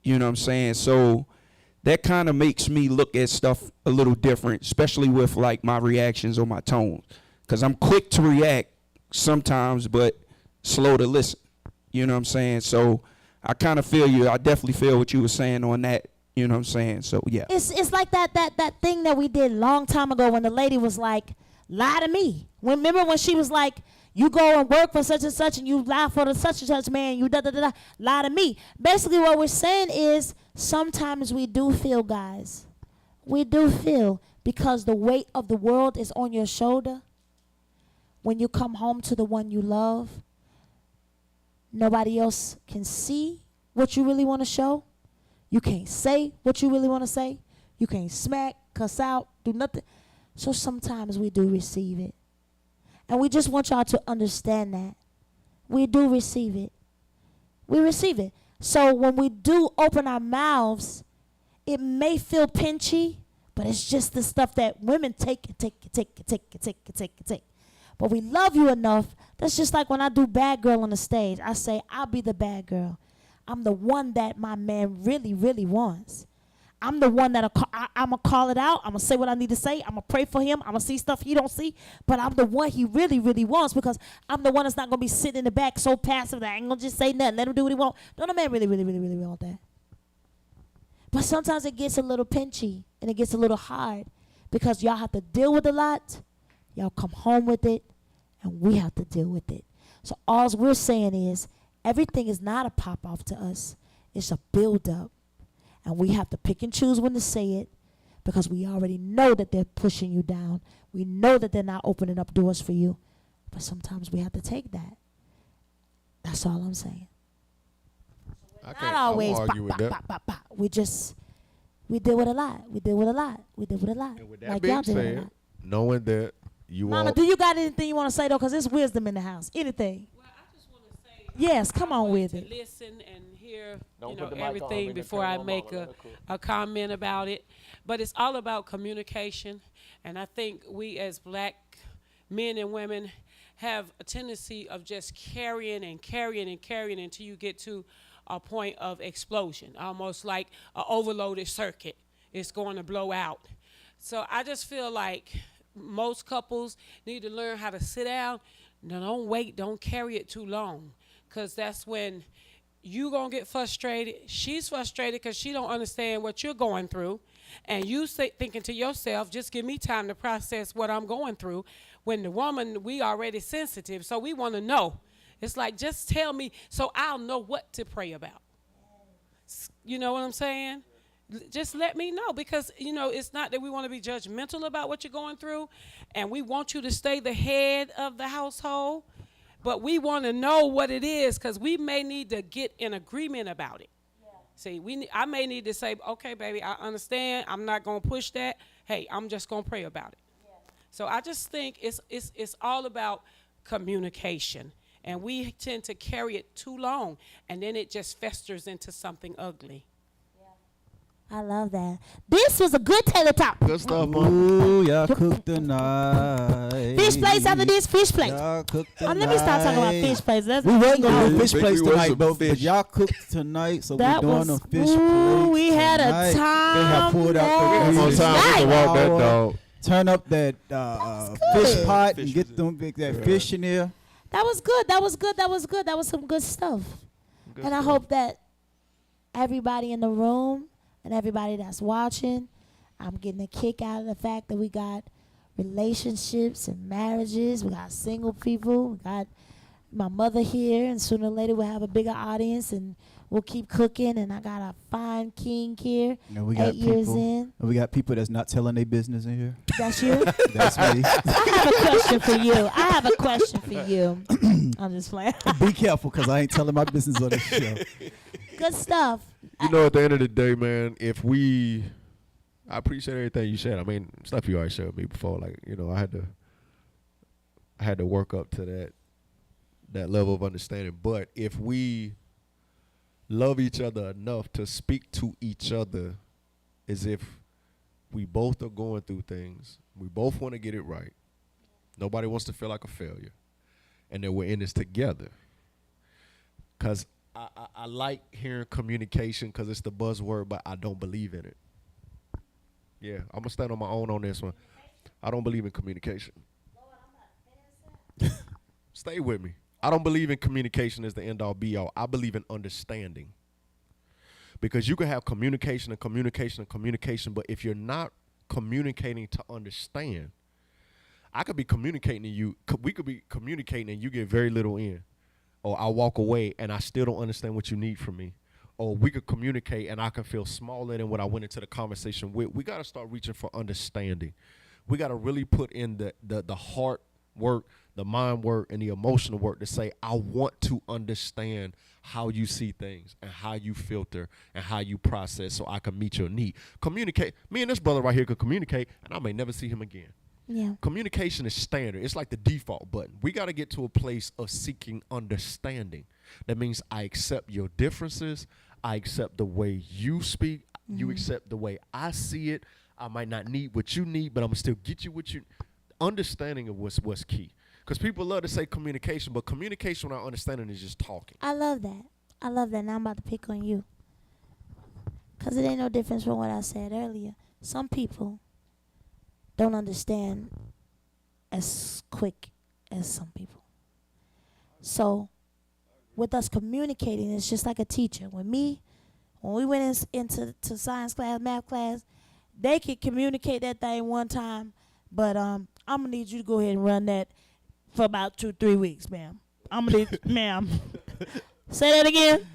You know what I'm saying? So that kind of makes me look at stuff a little different, especially with like my reactions or my tones, because I'm quick to react sometimes, but slow to listen. You know what I'm saying? So I kind of feel you. I definitely feel what you were saying on that. You know what I'm saying? So yeah. It's like that thing that we did long time ago when the lady was like, lie to me. Remember when she was like, you go and work for such and such and you lie for the such and such man, you lie to me. Basically what we're saying is sometimes we do feel, guys. We do feel, because the weight of the world is on your shoulder. When you come home to the one you love, nobody else can see what you really want to show. You can't say what you really want to say. You can't smack, cuss out, do nothing. So sometimes we do receive it. And we just want y'all to understand that. We do receive it. We receive it. So when we do open our mouths, it may feel pinchy, but it's just the stuff that women take. But we love you enough. That's just like when I do bad girl on the stage. I say, I'll be the bad girl. I'm the one that my man really, really wants. I'm the one that I'm going to call it out. I'm going to say what I need to say. I'm going to pray for him. I'm going to see stuff he don't see. But I'm the one he really, really wants, because I'm the one that's not going to be sitting in the back so passive that I ain't going to just say nothing. Let him do what he want. Don't a man really, really, really, really want that? But sometimes it gets a little pinchy and it gets a little hard because y'all have to deal with a lot. Y'all come home with it, and we have to deal with it. So all we're saying is everything is not a pop-off to us. It's a build-up. And we have to pick and choose when to say it, because we already know that they're pushing you down. We know that they're not opening up doors for you. But sometimes we have to take that. That's all I'm saying. I Not always. argue with that. We just, We deal with a lot. We deal with a lot. We deal with a lot. And with that Like being y'all deal with a said, lot. knowing that you Mama, all do you got anything you want to say though? Cause there's wisdom in the house. Anything? Well, I just want to say. Yes, come on with to it. listen and hear, Don't you put know, the mic on, everything man. before Turn I it on, make mama. Let her cook. a comment about it. But it's all about communication, and I think we as black men and women have a tendency of just carrying and carrying and carrying until you get to a point of explosion, almost like an overloaded circuit. It's going to blow out. So I just feel like most couples need to learn how to sit down. No, don't wait. Don't carry it too long, because that's when you going to get frustrated. She's frustrated because she don't understand what you're going through. And you thinking to yourself, just give me time to process what I'm going through. When the woman, we already sensitive, so we want to know. It's like, just tell me so I'll know what to pray about. You know what I'm saying? Just let me know, because, you know, it's not that we want to be judgmental about what you're going through, and we want you to stay the head of the household, but we want to know what it is, because we may need to get in agreement about it. See, I may need to say, okay, baby, I understand. I'm not going to push that. Hey, I'm just going to pray about it. Yeah. So I just think it's all about communication. And we tend to carry it too long, and then it just festers into something ugly. I love that. This was a good tailor talk. Good stuff, man. Ooh, y'all cooked tonight. Fish plates after this, fish plates. Y'all cooked tonight. Let me stop talking about fish plates. That's We wasn't gonna do fish We plates was tonight, some but fish. y'all cooked tonight, so that we're doing was, a fish ooh, plate. we had tonight. a time. They have pulled out last the One time we night. can walk that Hour. dog. Turn up that fish pot Fish and get was them that fish in there. That was good. That was good. That was good. That was some good stuff. Good And I stuff. hope that everybody in the room and everybody that's watching, I'm getting a kick out of the fact that we got relationships and marriages. We got single people. We got my mother here, and sooner or later we'll have a bigger audience, and we'll keep cooking. And I got a fine king here, And we got 8 years people. in. And we got people that's not telling their business in here. That's you. That's me. I have a question for you. I have a question for you. I'm just playing. Be careful, cause I ain't telling my business on this show. Good stuff. You know, at the end of the day, man, I appreciate everything you said. I mean, stuff you already shared with me before. Like, you know, I had to work up to that level of understanding. But if we love each other enough to speak to each other as if we both are going through things, we both want to get it right. Nobody wants to feel like a failure. And that we're in this together. Because I like hearing communication because it's the buzzword, but I don't believe in it. Yeah, I'm going to stand on my own on this one. I don't believe in communication. Stay with me. I don't believe in communication as the end-all, be-all. I believe in understanding. Because you can have communication and communication and communication, but if you're not communicating to understand, I could be communicating to you. We could be communicating and you get very little in. Or I walk away and I still don't understand what you need from me. Or we could communicate and I can feel smaller than what I went into the conversation with. We got to start reaching for understanding. We got to really put in the heart work, the mind work, and the emotional work to say, I want to understand how you see things and how you filter and how you process so I can meet your need. Communicate. Me and this brother right here could communicate and I may never see him again. Yeah. Communication is standard. It's like the default button. We got to get to a place of seeking understanding. That means I accept your differences. I accept the way you speak. You accept the way I see it. I might not need what you need, but I'm going to still get you what you understanding of what's key. Because people love to say communication, but communication without understanding is just talking. I love that. I love that. Now I'm about to pick on you. Because it ain't no difference from what I said earlier. Some people don't understand as quick as some people. So with us communicating, it's just like a teacher. When we went into science class, math class, they could communicate that thing one time, but I'm going to need you to go ahead and run that for about 2-3 weeks, ma'am. I'm going to need, ma'am. Say that again.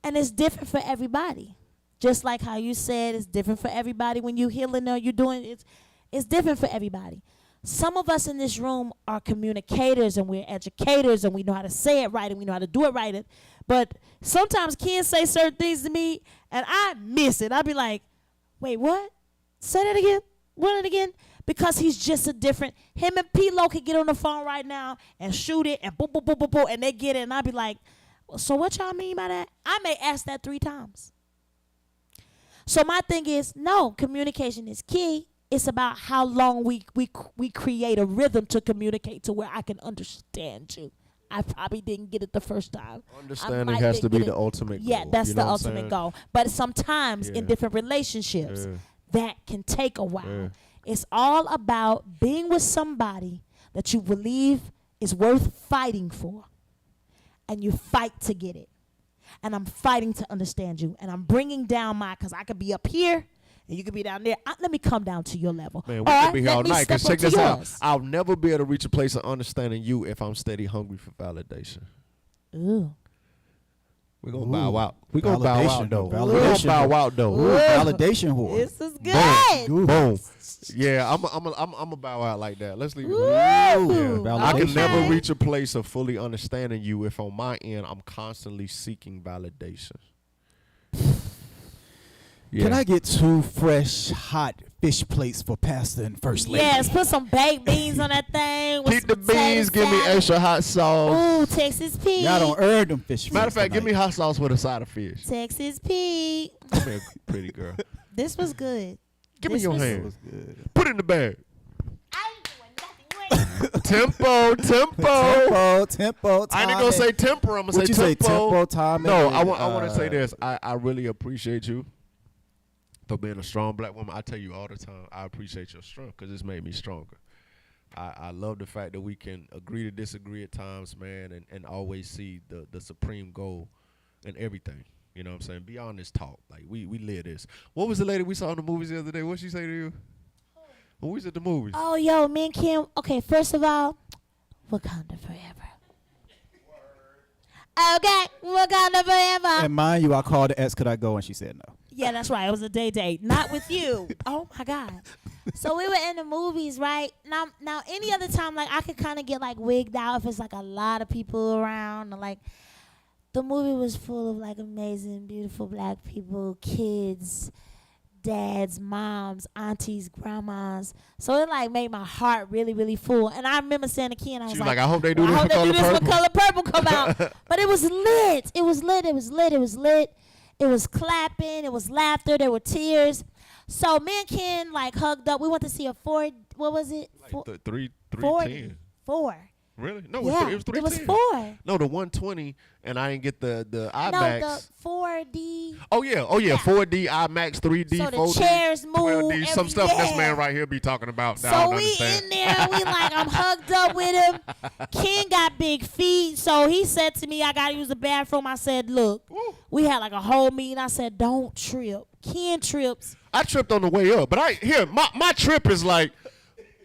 And it's different for everybody. Just like how you said it's different for everybody when you healing or you doing it. It's different for everybody. Some of us in this room are communicators and we're educators and we know how to say it right and we know how to do it right. But sometimes kids say certain things to me and I miss it. I be like, Wait, what? Say that again. Run it again. Because he's just a different. Him and P-Lo could get on the phone right now and shoot it and boom, boom, boom, boom, boom, and they get it. And I'd be like, well, so what y'all mean by that? I may ask that 3 times. So my thing is, no, communication is key. It's about how long we create a rhythm to communicate to where I can understand you. I probably didn't get it the first time. Understanding has to be the ultimate goal. Yeah, that's you the know what I'm ultimate saying? goal. But sometimes in Yeah. different relationships, Yeah. that can take a while. Yeah. It's all about being with somebody that you believe is worth fighting for. And you fight to get it. And I'm fighting to understand you. And I'm bringing down because I could be up here and you could be down there. Let me come down to your level. Man, we Or could be here let all me night. step Cause check up to this out. yours. I'll never be able to reach a place of understanding you if I'm steady hungry for validation. Ooh. We're gonna Ooh. bow out. We're gonna bow Validation, out though. though. We're gonna Validation, bow though. out though. Ooh, validation whore. This is good. Ooh. Boom. Yeah, I'm a bow out like that. Let's leave it. Ooh. Yeah. Validation. I can never Okay. reach a place of fully understanding you if on my end I'm constantly seeking validation. Yeah. Can I get 2 fresh, hot fish plates for Pastor and First Lady? Yes, put some baked beans on that thing. With keep the some potato beans? Give me salad. extra hot sauce. Ooh, Texas Pete. Y'all don't earn them fish. Matter of plates fact, give me tonight. hot sauce with a side of fish. Texas Pete. Come here, pretty girl. This was good. Give me This your was- It hand. was good. Put it in the bag. I ain't doing nothing. You ain't- Tempo. Tempo. I ain't gonna say temper. I'm gonna What say you say? tempo. Tempo, time. No, and, I want to say this. I really appreciate you for being a strong black woman. I tell you all the time, I appreciate your strength because it's made me stronger. I love the fact that we can agree to disagree at times, man, and always see the supreme goal in everything. You know what I'm saying? Beyond this talk. Like, we live this. What was the lady we saw in the movies the other day? What'd she say to you? When we was at the movies. Oh, yo, me and Kim. Okay, first of all, Wakanda forever. Okay, Wakanda forever. And mind you, I called to ask could I go, and she said no. Yeah, that's right. It was a date. Not with you. Oh my God. So we were in the movies, right? Now any other time, like I could kind of get like wigged out if it's like a lot of people around. Or, like the movie was full of like amazing, beautiful black people, kids, dads, moms, aunties, grandmas. So it like made my heart really, really full. And I remember saying to Ken, I was She was like, I hope they do I this hope for they Color do this Purple. when Color Purple come out. But it was lit. It was lit. It was lit. It was lit. It was clapping. It was laughter. There were tears. So me and Ken like hugged up. We went to see a Ford. What was it? Like the 310. 40. 4. Really? No, Yeah, it was 310. it was 4. No, the 120, and I didn't get the IMAX. No, the 4D. Oh yeah, Yeah. 4D, IMAX, 3D, So the 4D, chairs move, 12D, some every- stuff this yeah. man right here be talking about. that I So don't we understand. in there, we like, I'm hugged up with him. Ken got big feet, so he said to me, I gotta use the bathroom. I said, look, Woo. we had like a whole meeting. I said, don't trip. Ken trips. I tripped on the way up, but my trip is like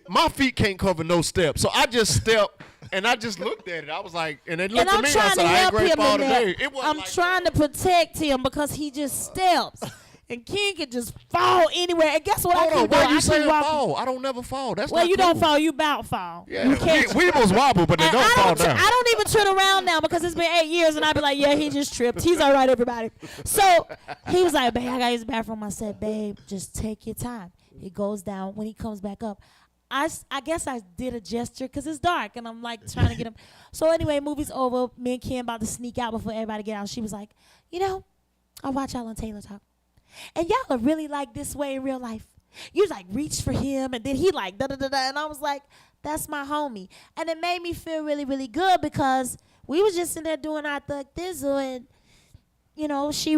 my feet can't cover no steps, so I just stepped and I just looked at it. I was like, and it looked And at I'm me. I trying said, to I ain't help great him fall in there. today. It wasn't I'm like trying to protect him because he just steps. And Ken can just fall anywhere. And guess what? Hold I on, keep why doing? you I keep saying walking. fall? I don't never fall. That's Well, not you don't cool. fall, you bout fall. Yeah, You catch. we most wobble, but they And don't fall down. I don't even turn around now because it's been 8 years, and I be like, yeah, he just tripped. He's all right, everybody. So he was like, babe, I gotta use the bathroom. I said, babe, just take your time. He goes down. When he comes back up, I guess I did a gesture because it's dark, and I'm like trying to get him. So anyway, movie's over. Me and Kim about to sneak out before everybody get out. She was like, you know, I watch y'all on Taylor Talk. And y'all are really like this way in real life. You like reach for him, and then he like da-da-da-da. And I was like, that's my homie. And it made me feel really, really good because we was just in there doing our thug thizzle, and, you know, she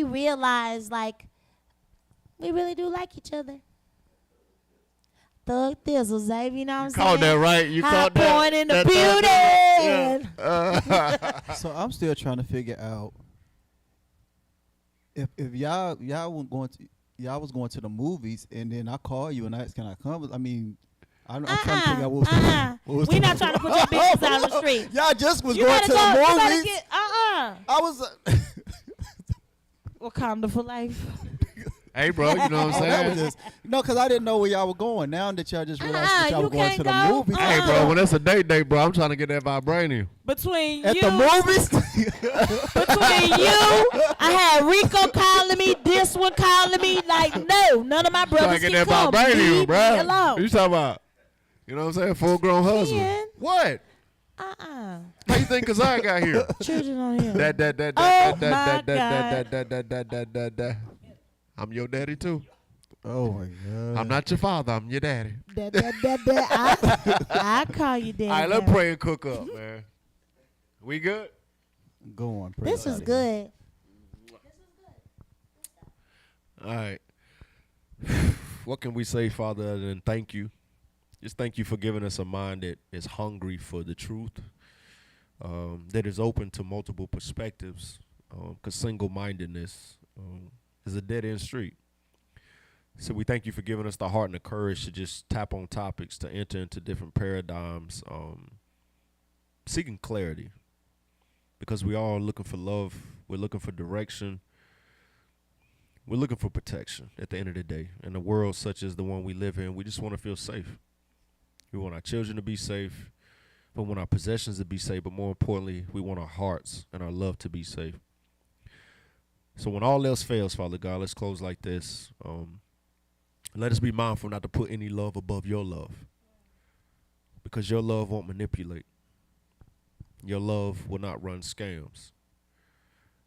realized, like, we really do like each other. Thug thizzle, Xavier, you know what I'm saying? Called that right? You High called that? point in the that- building. So I'm still trying to figure out if y'all was going to the movies and then I call you and I ask can I come? I mean, I'm trying to figure out what was We're not trying to put your business out on the street. Y'all just was You going better to go. the You better movies. get I was Wakanda for life. Hey, bro, you know what I'm That was saying? just, no, because I didn't know where y'all were going. Now that y'all just realized that y'all you were going can't to the go. movies. Hey, bro, when it's a date, bro, I'm trying to get that vibranium. Between At you, the movies? between you, I had Rico calling me, this one calling me. Like, no, none of my Trying brothers to can get that come. vibranium, Leave me bro. alone. You talking about? You know what I'm saying? Full-grown husband. Ken. What? Uh-uh. How you think Kazan got here? Children on here. That. I'm your daddy too. Oh, my God. I'm not your father. I'm your daddy. I call you daddy. All right, let's now. pray and cook up, man. We good? Go on. pray This is about it. good. All right. What can we say, Father, other than thank you? Just thank you for giving us a mind that is hungry for the truth, that is open to multiple perspectives, because single-mindedness is a dead-end street. So we thank you for giving us the heart and the courage to just tap on topics, to enter into different paradigms, seeking clarity, because we all are looking for love. We're looking for direction. We're looking for protection at the end of the day. In a world such as the one we live in, we just want to feel safe. We want our children to be safe. We want our possessions to be safe. But more importantly, we want our hearts and our love to be safe. So when all else fails, Father God, let's close like this. Let us be mindful not to put any love above your love, because your love won't manipulate. Your love will not run scams.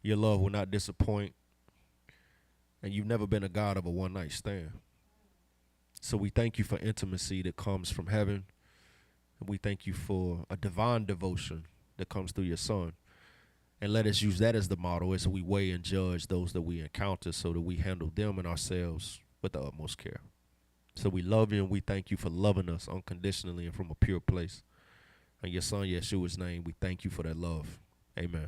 Your love will not disappoint. And you've never been a God of a one-night stand. So we thank you for intimacy that comes from heaven. And we thank you for a divine devotion that comes through your Son. And let us use that as the model as we weigh and judge those that we encounter, so that we handle them and ourselves with the utmost care. So we love you, and we thank you for loving us unconditionally and from a pure place. In your Son Yeshua's name, we thank you for that love. Amen.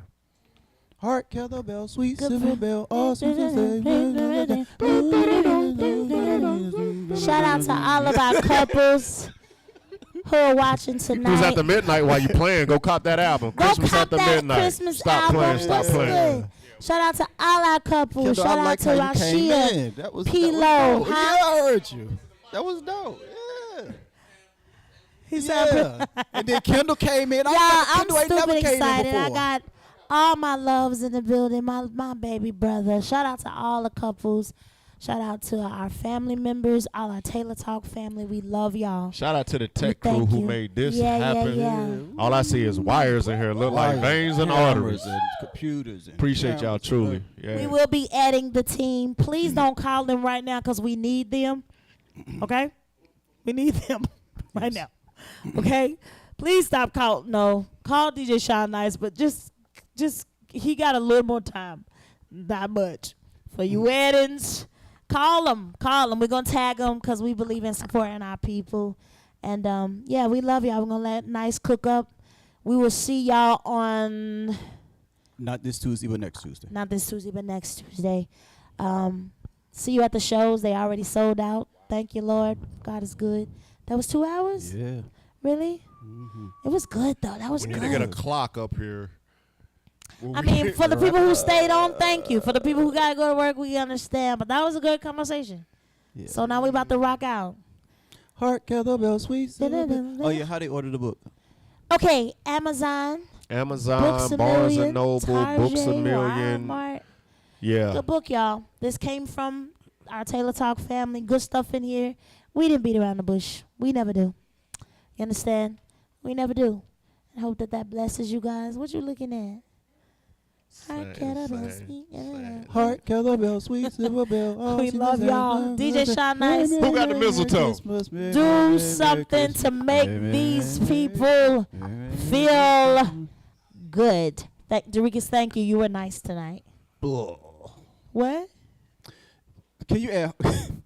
Heart, kettlebell, sweet Good silver for- bell, awesome. Shout out to all of our couples who are watching tonight. Who's at the midnight while you playing? Go cop that album. Go Christmas cop at the that midnight. Christmas Stop album. playing. Stop What's playing. good? Shout out to all our couples. Kendall, Shout I out like to how you came Rashia. in. That was P-Lo, dope. huh? Yeah, I heard you. That was dope. Yeah. He said, Yeah. And then Kendall came in. y'all, I'm Kendall ain't never stupid came in excited. I before. got all my loves in the building, my baby brother. Shout out to all the couples. Shout out to our family members, all our Taylor Talk family. We love y'all. Shout out to the tech Thank crew who you. made this Yeah, happen. yeah. All I see is wires in here. Look like veins and Cameras arteries. and computers. And Appreciate y'all cameras. truly. Yeah. We will be adding the team. Please don't call them right now because we need them. Okay? We need them right now. Okay? Please stop calling. No. Call DJ Sean Nice, but just he got a little more time. Not much. For you weddings, call them. We're going to tag them because we believe in supporting our people. And, yeah, we love y'all. We're going to let Nice cook up. We will see y'all on... Not this Tuesday, but next Tuesday. Not this Tuesday, but next Tuesday. See you at the shows. They already sold out. Thank you, Lord. God is good. That was 2 hours? Yeah. Really? It was good, though. That was We good. need to get a clock up here. I mean, for the people who stayed on, thank you. For the people who got to go to work, we understand. But that was a good conversation. Yeah. So now we about to rock out. Heart, kettlebell, sweet silver bell. Oh, yeah. How they order the book? Okay, Amazon, Books Amazon, A Barnes Million, and Noble, Books a Target, Million. Walmart. Yeah. Good book, y'all. This came from our Taylor Talk family. Good stuff in here. We didn't beat around the bush. We never do. You understand? We never do. I hope that blesses you guys. What you looking at? Heart, kettlebell, sweet, yeah. Heart, kettlebell, sweet silver bell. We love y'all. DJ Sean Nice. Who got the mistletoe? Do something to make these people feel good. Dorikas, thank you. You were nice tonight. What? Can you add?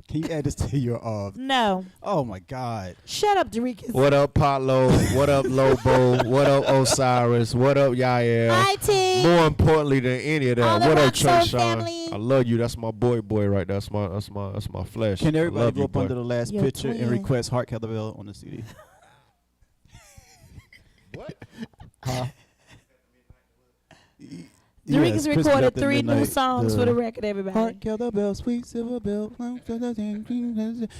Can you add this to your? No. Oh my God. Shut up, Dorikas. What up, Potlo? What up, Lobo? What up, Osiris? What up, Yael? Hi, team. More importantly than any of All that, the what up, Rock Trey Soul Sean? family. I love you. That's my boy right there. That's my flesh. Can I everybody love go you, up boy. under the last Your picture and twin. request Heart Kettlebell on the CD? What? Huh? Dorica's Christmas recorded After 3 new Midnight, songs for the record, everybody. Heart kill the bell, sweet silver bell.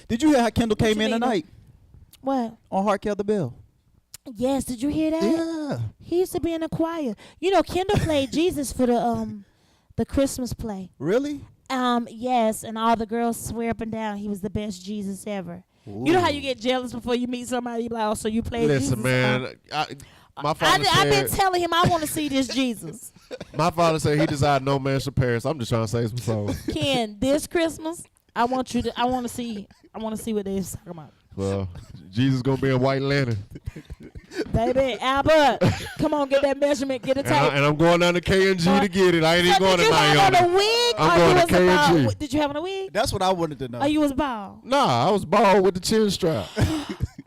Did you hear how Kendall came you in mean? tonight What? on Heart Kill the Bell? Yes, did you hear that? Yeah. He used to be in a choir. You know, Kendall played Jesus for the Christmas play. Really? Yes, and all the girls swear up and down he was the best Jesus ever. You know how you get jealous before you meet somebody? You be like, oh, so you played Jesus? Listen, man. My father I've been said, telling him I want to see this Jesus. my father said he desired no man should perish. I'm just trying to save some souls. Ken, this Christmas, I want to see what they're talking about. Well, Jesus gonna be in white linen, Baby, Albert, come on, get that measurement, get a tape. and I'm going down to K&G to get it. I ain't even So going did to you have on a Naomi. wig I'm or going you to was a K&G. bald? Did you have on a wig That's what I wanted to know. or you was bald? Nah, I was bald with the chin strap.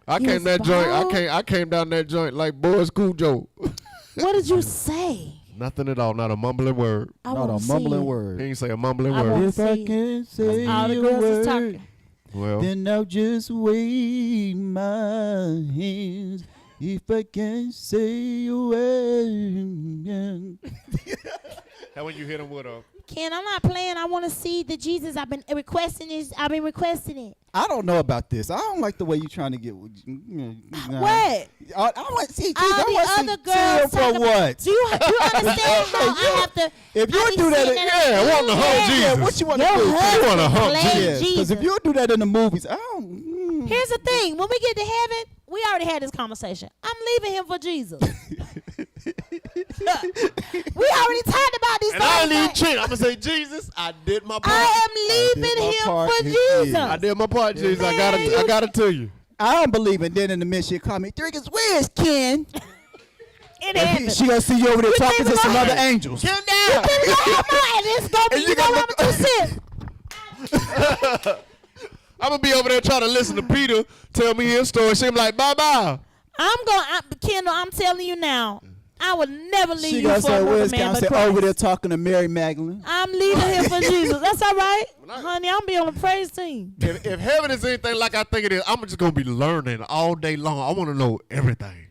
I You came was that joint. bald? I came down that joint like Boys Cujo. What did you say? Nothing at all. Not a mumbling word. I Not wanna a see mumbling it. He word. ain't say a mumbling I word. wanna If I see it. can say All the a girls is word, talking. Well, then I'll just wave my hands. If I can say a word. how when you hit him with a? Ken, I'm not playing. I want to see the Jesus. I've been requesting this. I've been requesting it. I don't know about this. I don't like the way you trying to get. What? I want to see. All I the want to other see girls for talk about- what? Do you understand how I have to? If you I be do that, sitting yeah, there- I want to hug Yeah. Jesus. Yeah, what you want to Your do? husband wanna hump played Because Jesus. if you do that in the movies, I don't. Here's the thing: when we get to heaven, we already had this conversation. I'm leaving him for Jesus. We already talked about these And I things. ain't even cheat. I'm gonna say Jesus. I did my part. I am leaving did my him part, for he Jesus. did. I did my part, Jesus. I Man, you- got it to you. I don't believe it. Then in the midst, she call me, Dorica's, where's Ken? In heaven. She gonna see you over there talking to some other angels. Get down. And it's gonna be And you you know got what I'm gonna do. I'm gonna be over there trying to listen to Peter tell me his story. She be like, bye bye. Kendall, I'm telling you now, I would never leave She you gonna for say, another where's man Ken? but Say Christ. over there talking to Mary Magdalene. I'm leaving him for Jesus. That's all right, honey. I'm be on the praise team. If heaven is anything like I think it is, I'm just gonna be learning all day long. I want to know everything.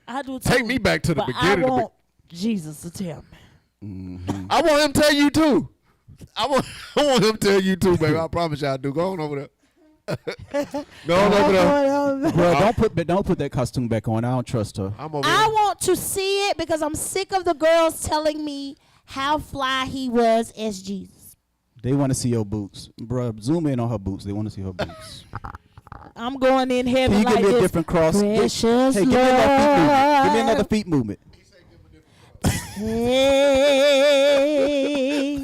I do too. Take me back to the but beginning. I want Jesus to tell me. I want him to tell you too. I want him to tell you too, baby. I promise you I do. Go on over there. Go on over there. Bro, don't put that costume back on. I don't trust her. I'm over I there. want to see it because I'm sick of the girls telling me how fly he was as Jesus. They want to see your boots, bro. Zoom in on her boots. They want to see her boots. I'm going in Can heaven you like give me a this. different cross? Precious Hey, give me another feet movement. Give me another Lord. feet movement. Hey.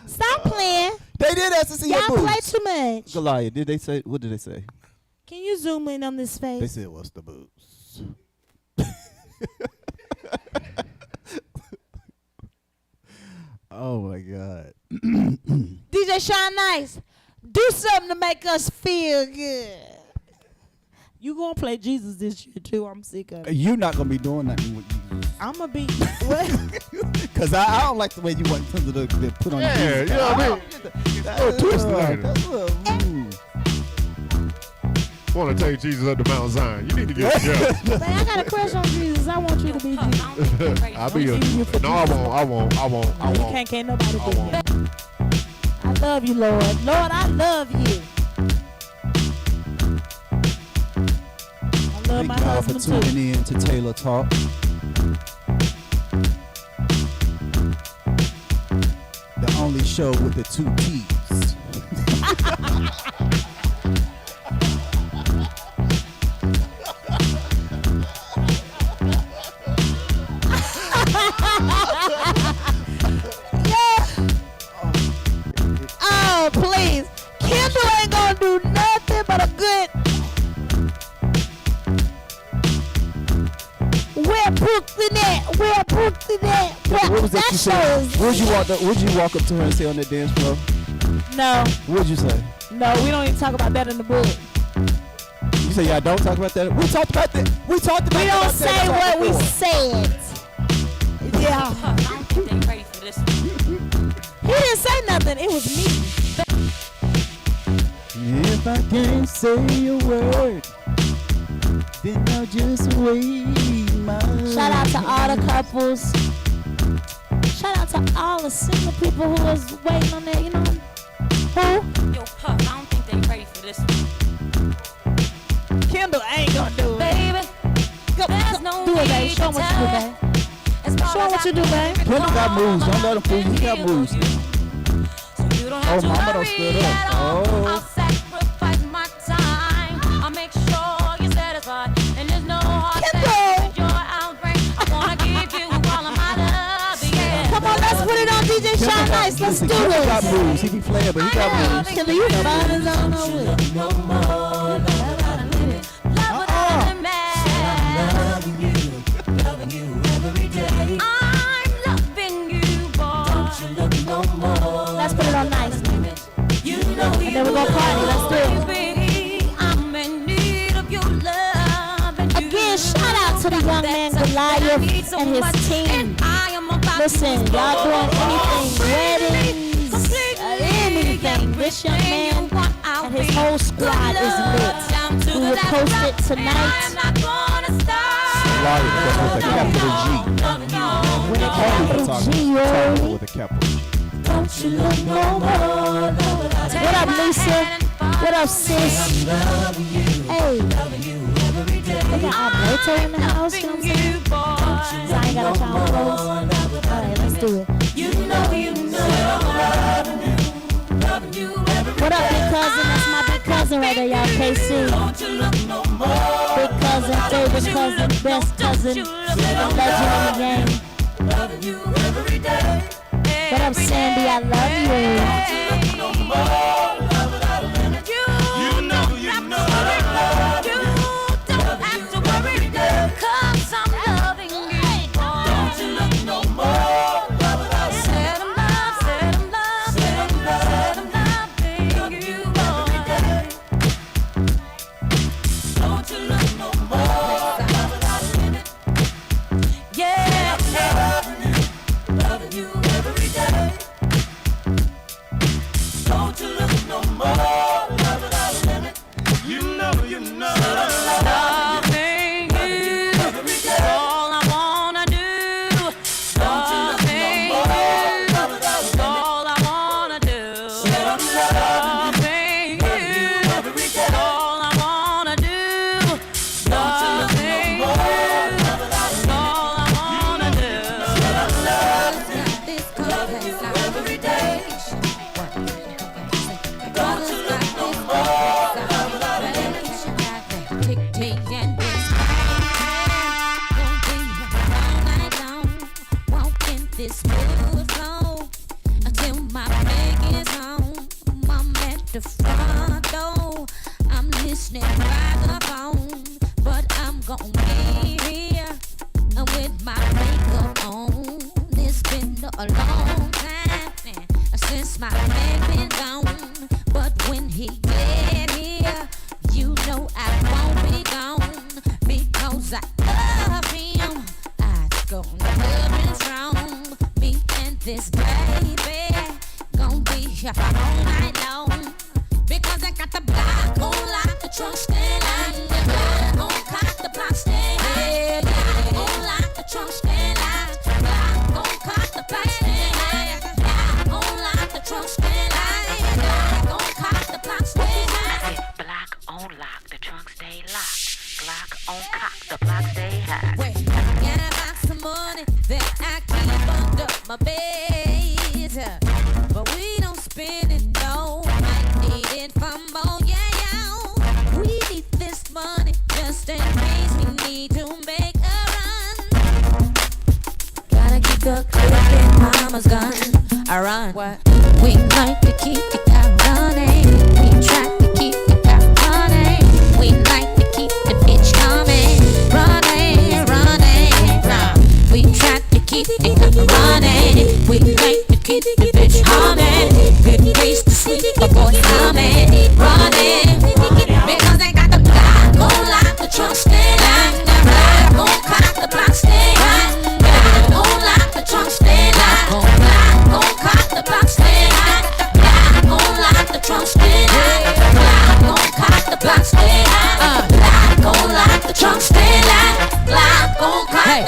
Stop playing. They did ask to see your Y'all play boots. too much. Goliath, did they say? What did they say? Can you zoom in on this They face? said, "What's the boots?" Oh my God. DJ Shine Nice, do something to make us feel good. You gonna play Jesus this year too? I'm sick of it. You're not gonna be doing nothing with Jesus. I'm gonna be. What? Cause I don't like the way you want them to put on. Yeah, Jesus. you know what I mean? That's twist later. that's a little, Want to take Jesus up to Mount Zion? You need to get it together. Man, I got a crush on Jesus. I want you to be Jesus. I'll be your. You for No, I Jesus. won't. I You won't. can't nobody I do won't. that. I love you, Lord. Lord, I love you. I love my Thank y'all for husband too. tuning in to Taylor Talk. The only show with the 2 T's. Oh, please. Kendall ain't gonna do nothing but a good. Where Brooklyn at? Where Brooklyn at? What was that you said? shows. Would you walk up to her and say on the dance floor? No, What'd you say? no, we don't even talk about that in the book. You say, yeah, don't talk about that. We talked about that. We talked about We that. don't say what we said. Yeah. I don't think they ready for this one. He didn't say nothing. It was me. If I can't say a word, then I'll just wave my Shout out to all the couples shout out to all the single people who was waiting on that, you know. Who? Yo, Puff, I don't think they ready for this one. Kendall ain't gonna do it. Baby, Go, there's no do it, baby. need Show 'em to what you do, tell baby. as far Show 'em as what you do, I know, babe. Kendall got moves. Don't let him fool you. He got moves. So you don't have Oh, to mama done worry stood up. at all. Oh. I'll sacrifice my time. I'll make sure you're satisfied. And there's no hard thing joy I'll bring. I wanna give you all of my love, yeah. Come on, let's put it on DJ Sean Nice. Let's do Kendall got this. moves. He be playing, but he got moves. Kendall, you fine as I don't know what. Love without a limit. Loving you every day. I'm loving you, boy. Don't you look no more. Let's put it on Nice. You know And then we're gonna party. Let's do it. I'm in need of your love. And Again, shout out to the young man Goliath and his team. Listen, y'all doing anything, weddings, anything. This young man and his whole squad is lit. We will post it tonight. Goliath, that's with a capital G. With a capital G, you Talking heard me? with a capital G. Don't you look no more. What up, Lisa? What up, sis? Hey. They got Alberto in the house, you know what I'm saying? So I ain't got a child clothes. Alright, let's do it. What up, big cousin? That's my big cousin right there, y'all. KC. Big cousin, favorite cousin, best cousin, legend in the game. What up, Sandy? I love you.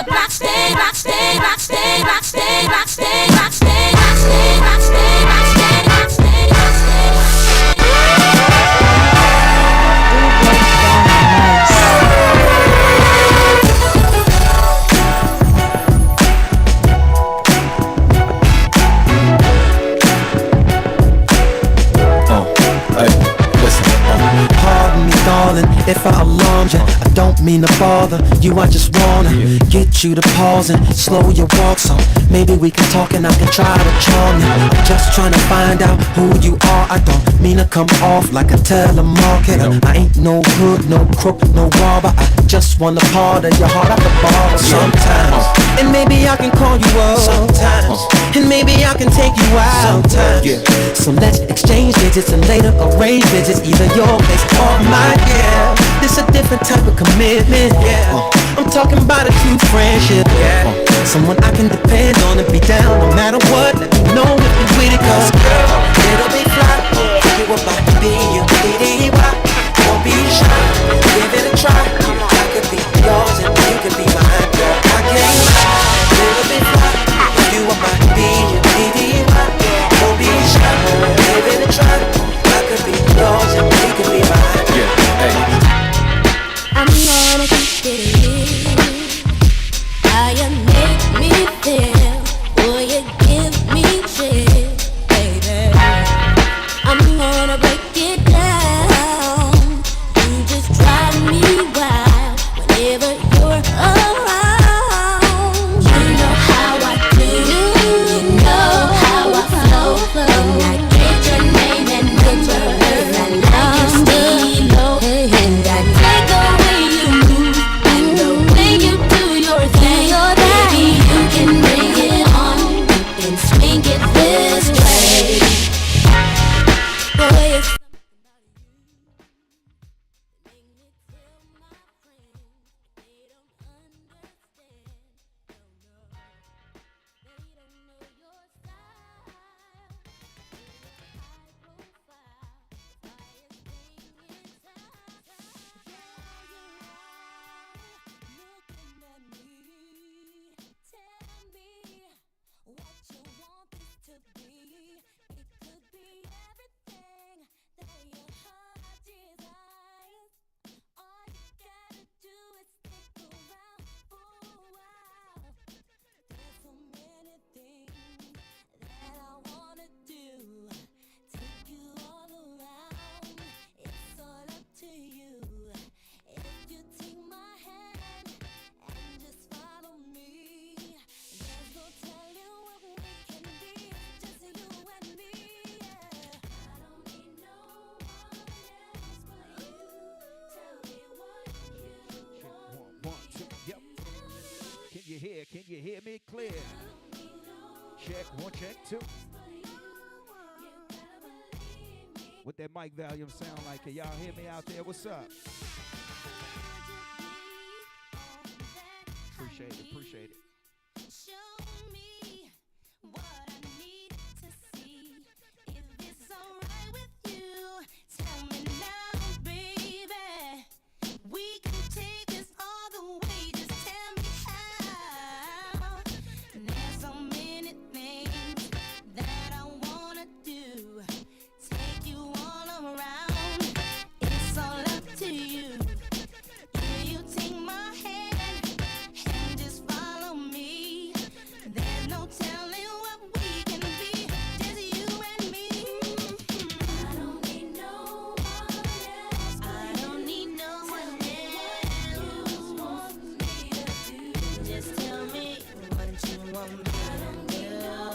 Rock stay, rock stay, rock stay, rock stay, rock stay. mean to bother you, I just wanna get you to pause and slow your walk. So maybe we can talk and I can try to charm you. I'm just trying to find out who you are. I don't mean to come off like a telemarketer. I ain't no hood, no crook, no robber. I just want a part of your heart I can borrow sometimes. And maybe I can call you up sometimes. And maybe I can take you out sometimes. So let's exchange digits and later arrange visits, either your place or mine. Yeah, this a different type of commitment. Yeah, I'm talking about a true friendship. Yeah, someone I can depend on and be down no matter what. Let me know if you're with it, cause girl, it'll be fly. You about to be you, B-D-Y. Don't be shy, give it a try. I could be yours and you could be mine, girl. I can't lie, it'll be fly. You about to be you, B-D-Y. Don't be shy, give it a try. I could be yours and you could be mine. I'm gonna keep it real. How you make me feel, will you give me chill, baby? I'm gonna break it down. You just drive me wild whenever you're around. You know how I do, you know how I flow. When I get your name and number, and I like your stilo, and I like the way you move and the way you do your thing. Baby, you can bring it on, you can swing it this way. Boy, it's something about you. Make me tell my friends they don't understand. No, no, they don't know your style. You're high profile, highest thing in town. Girl, you're looking at me. Tell me what you want this to be. It could be everything that your heart desires. All you gotta do is stick around for a while. There's so many things that I wanna do. Take you all around. It's all up to you. If you take my hand and just follow me, there's no telling what we can be. Just you and me, yeah. I don't need no one else but you. Tell me what you want. One, two, yep. Can you hear me clear? Check, one, check, two. What that mic volume sound like? Can y'all hear me out there? What's up? Appreciate it. Show me what I need to see. If it's alright with you, tell me now, baby. We can take this all the way. Just tell me how. There's so many things that I wanna do. Take you all around. It's all up to you. Will you take my hand and just follow me? There's no telling what we can be. Just you and me. I don't need no one else. I don't need no one else. Want me to do. Just tell me what you want me to do. No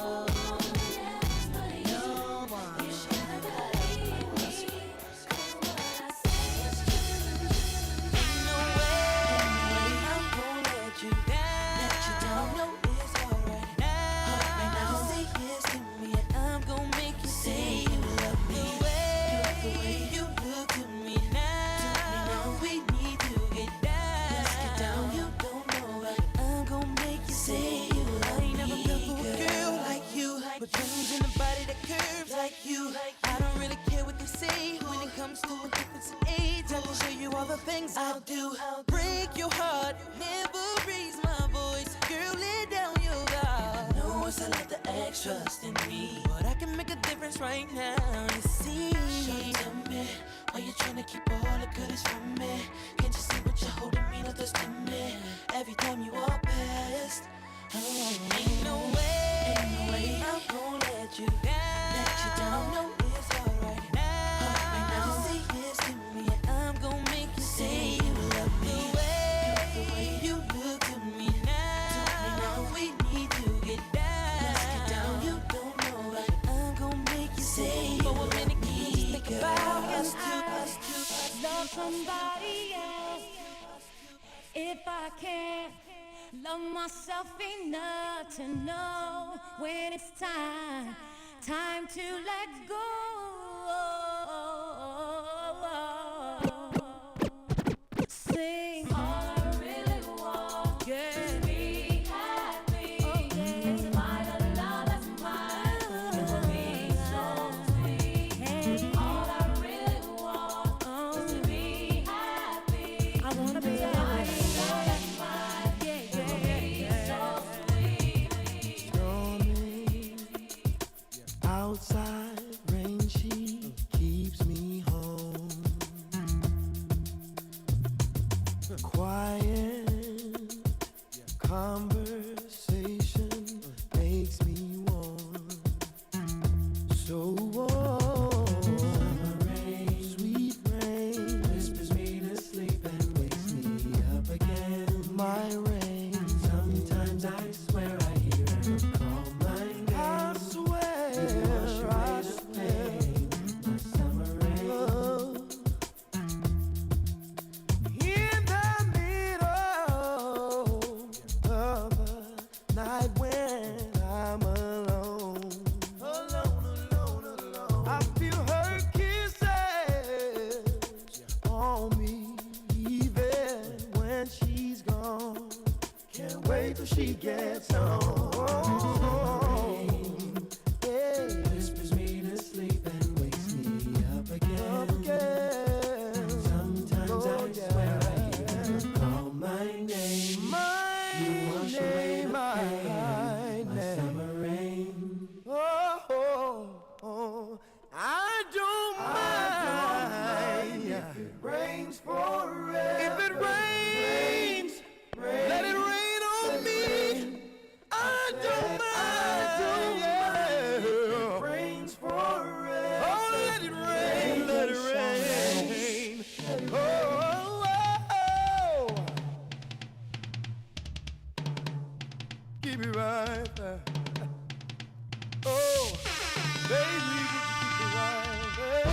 one. You should believe me. 'Cause what I say is true. Ain't no way I'm gonna let you down. No, it's alright now. Right now, say yes to me, and I'm gonna make you say you love me. The way you look to me now, we need to get down. Let's get down. You don't know, but I'm gonna make you say you love me. I ain't never felt for a girl like you, with dreams in a body that curves like you. I don't really care what they say when it comes to a difference in age. I can show you all the things I'll do. Break your heart, never raise my voice. Girl, lay down your guard. I know it's a lot to ask, trust in me, but I can make a difference right now. You see, tell me why you tryna keep all the goodies from me. Can't you see what you're holding me? No thirst to me. Every time you walk past, ain't no way I'm gonna let you down. No, it's alright now. Right now, say yes to me, and I'm gonna make you say you love me. somebody else. If I can't love myself enough to know when it's time to let go. Sing all I really want, yeah. To be happy, oh, yeah. In spite of love that's mine, it will be so sweet. Hey. All I really want is to be happy. I wanna be happy. Outside rain, she keeps me home. Quiet conversation makes me warm. So warm. Summer rain, sweet rain, whispers me to sleep and wakes me up again. My rain, sometimes I swear I hear her call my name. I swear. She gets home. Yeah. Whispers me to sleep and wakes me up again. Sometimes I swear I hear her call my name. You wash away the pain, my summer rain. Oh, I don't mind if it rains forever. If it rains, let it rain. I don't mind, yeah. It rains forever. Oh, let it rain, let it rain. Oh, oh, oh. Keep it right there. Oh, baby, would you keep it right there?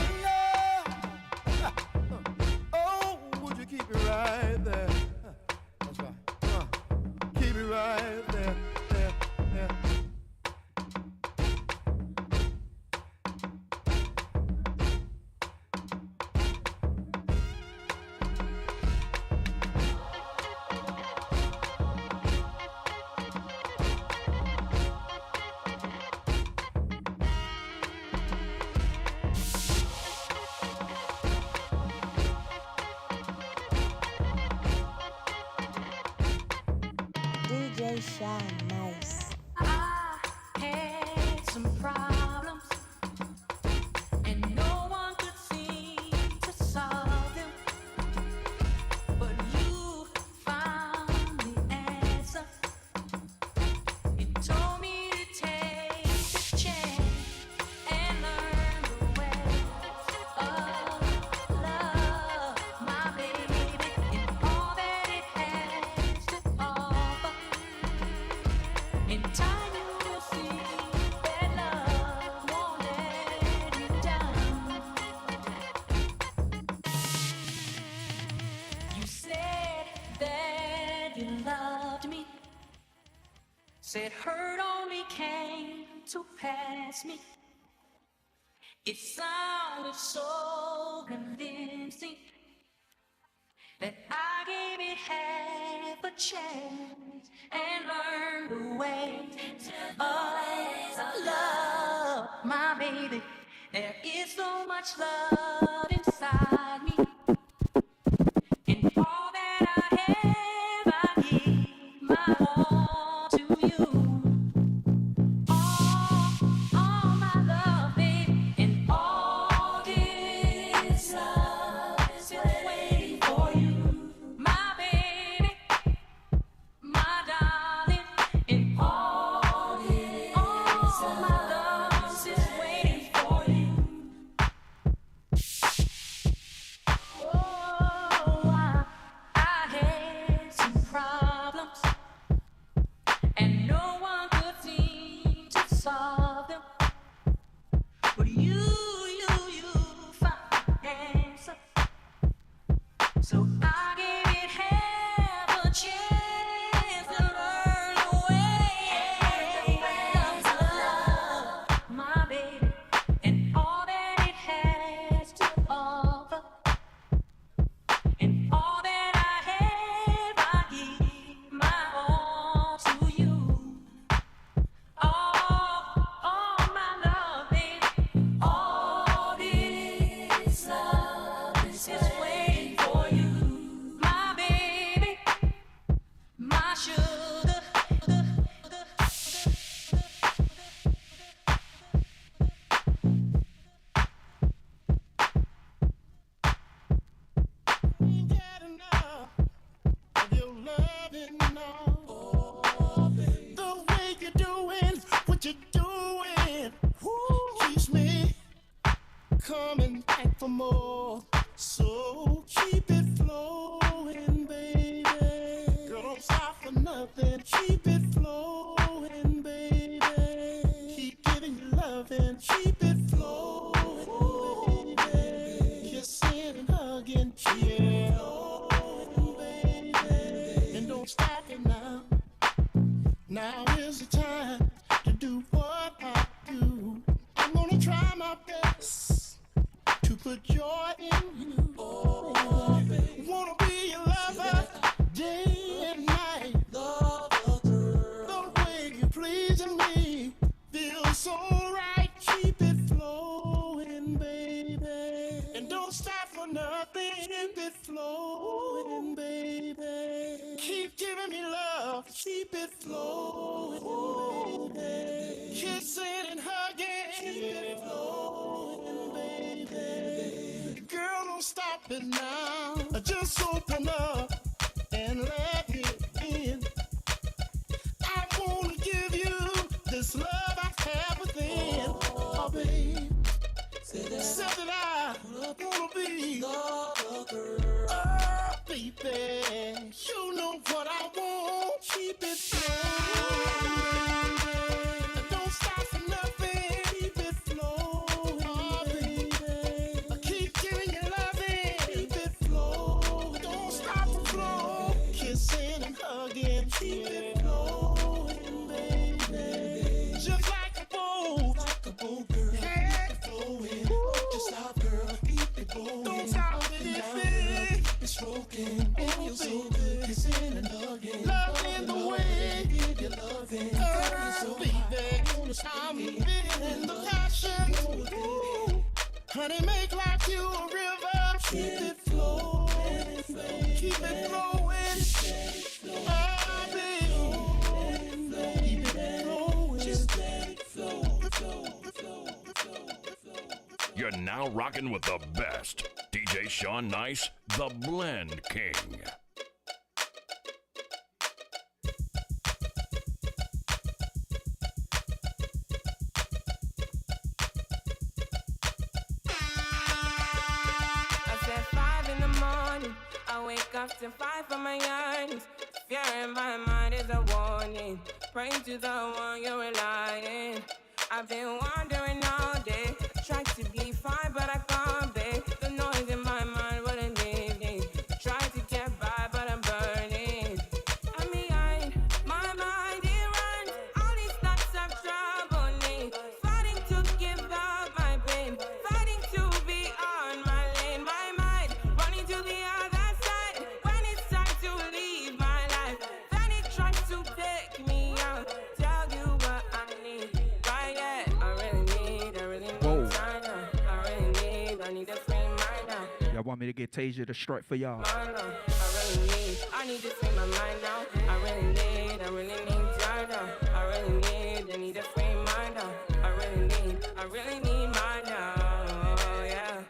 Oh, would you keep it right there? That's right. Keep it right there. DJ Shine Nice. I had some problems, and no one could seem to solve them. But you found the answer. You told me to take a chance and learn the way of love, my baby, and all that it has to offer. In time you will see that love won't let you down. You said that you loved me, said hurt only came to pass me. It sounded so convincing that I gave it half a chance and learned the ways of love, my baby. There is so much love inside me, and all that I have, I give my all to you. All my love, baby, and all this love is waiting for you, my baby, my darling, and all my love is waiting for you. coming back for more. So keep it flowing, baby. Girl, don't stop for nothing. Keep it flowing, baby. Keep giving you loving. Keep it flowing, baby. Kissing and hugging. Yeah. Flowing, baby. And don't stop it now. Now is the time to do what I do. I'm gonna try my best to put joy in you. Oh, baby. Wanna be your lover day and night. Lover, girl. The way you pleasing me feels so right. Keep it flowing, baby. And don't stop for nothing. Keep it flowing, baby. Keep giving me love. Keep it flowing, baby. Kissing and hugging. Keep it flowing, baby. Girl, don't stop it now. Just open up and let me in. I wanna give you this love I have within. Oh, babe. Said that I wanna be the girl. Oh, baby. You know what I want. Keep it flowing, baby. Don't stop for nothing. Keep it flowing, oh, baby. Keep giving you loving. Keep it flowing. Don't stop the flow. Kissing and hugging. Keep it flowing, baby. Just like a boat. Like a boat, girl. Yeah. Keep it flowing. Don't stop, girl. Keep it going. Don't stop it, baby. Keep it stroking. It feels so good. Kissing and hugging. Love in the way. Give you loving. So baby, I'm feeling the passion. Ooh. Honey, make like you a river. Keep it flowing. Keep it flowing. Oh, baby. Keep it flowing. Just let it flow. You're now rocking with the best. DJ Sean Nice, the Blend King. I said 5 in the morning. I wake up to fight for my yearnings. Fear in my mind is a warning. Pray to the one you're relying. I've been wandering all day. Tried to be fine, but I can't be. The noise in my mind wouldn't leave me. Tried to get by, but I'm burning. I'm behind. My mind, it runs. All these thoughts of trouble me. Fighting to give up my pain. Fighting to be on my lane. My mind running to the other side. When it's time to leave my life, then it tries to take me out. Tell you what I need. Right yet, I really need Whoa. time now. I need a free mind now. Y'all want me to get Tasia to strike for y'all? I need to free my mind now. I really need time now. I need a free mind now. I really need mine now. Yeah.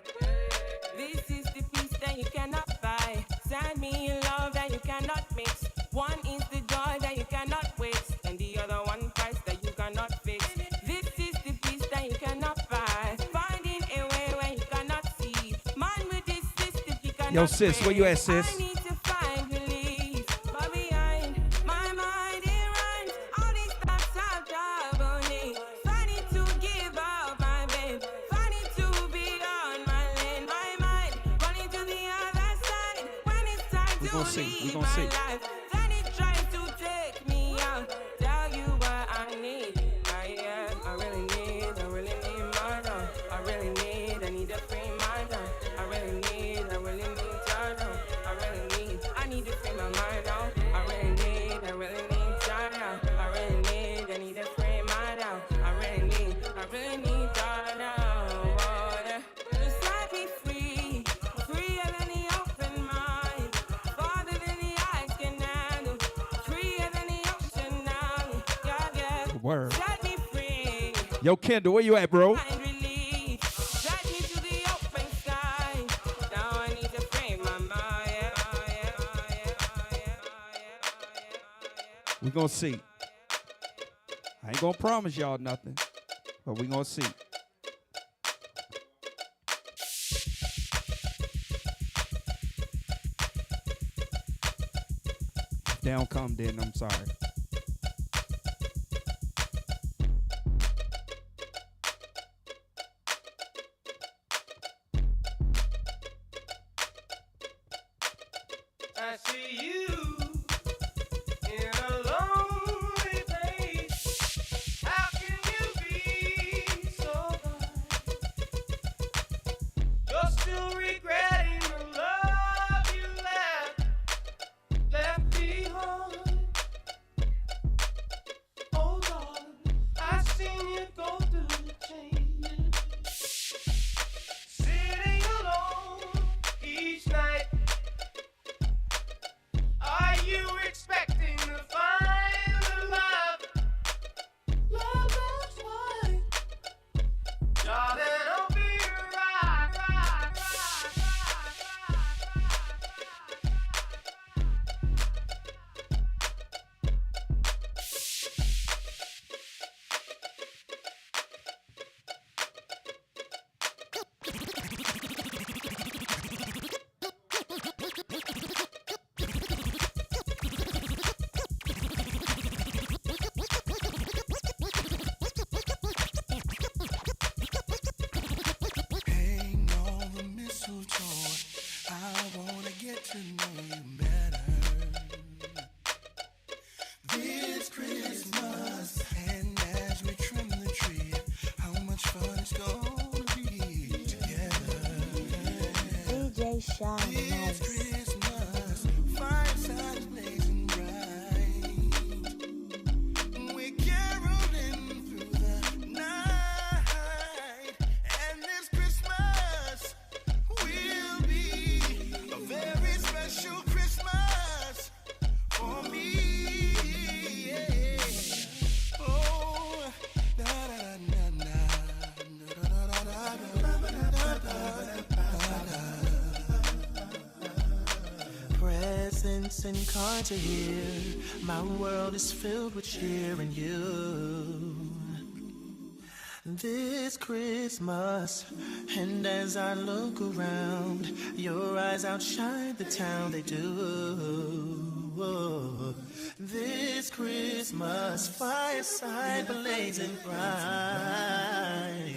This is the peace that you cannot buy. Send me love that you cannot mix. One is the joy that you cannot waste, and the other one price that you cannot fix. This is the peace that you cannot buy. Finding a way where you cannot see. Man with this system you cannot. Yo, sis, where you at, sis? I need to find release. But behind my mind it runs. All these thoughts are troubling. Fighting to give up my babe. Fighting to be on my lane. My mind running to the other side. When it's time We to gon' see, we leave gon' my see. life, then it tries to take me out. Tell you what I need. I really need mine now. I need a free mind now. I really need time now. I need to free my mind now. I really need time now. I need a free mind now. I really need time now. Oh, yeah. Just let me free, freer than the open mind, farther than the eyes can handle, freer than the ocean now. Yeah. Word. Set me free. Yo, Kendall, where you at, bro? Find relief. Drag me to the open sky. Now I need to free my mind. We gonna see. I ain't gonna promise y'all nothing, but we gonna see. they don't come, then I'm sorry. I see you in a lonely place. How can you be so blind? You're still regretting the love you left behind. Oh Lord, I've seen you go through the changes, sitting alone each night. Are you expecting to find the love? Love that's white. Darling, I'll be right. Hang on the mistletoe. I wanna get to know you better. This Christmas, and as we trim the tree, how much fun it's gonna be together. DJ Sean This Nice. Christmas, fireside is blazing bright. We're caroling through the night, and this Christmas will be a very special Christmas for me. Yeah. Oh, da da da da presents and cards are here. My world is filled with cheer and you. This Christmas, and as I look around, your eyes outshine the town, they do. This Christmas, fireside blazing bright.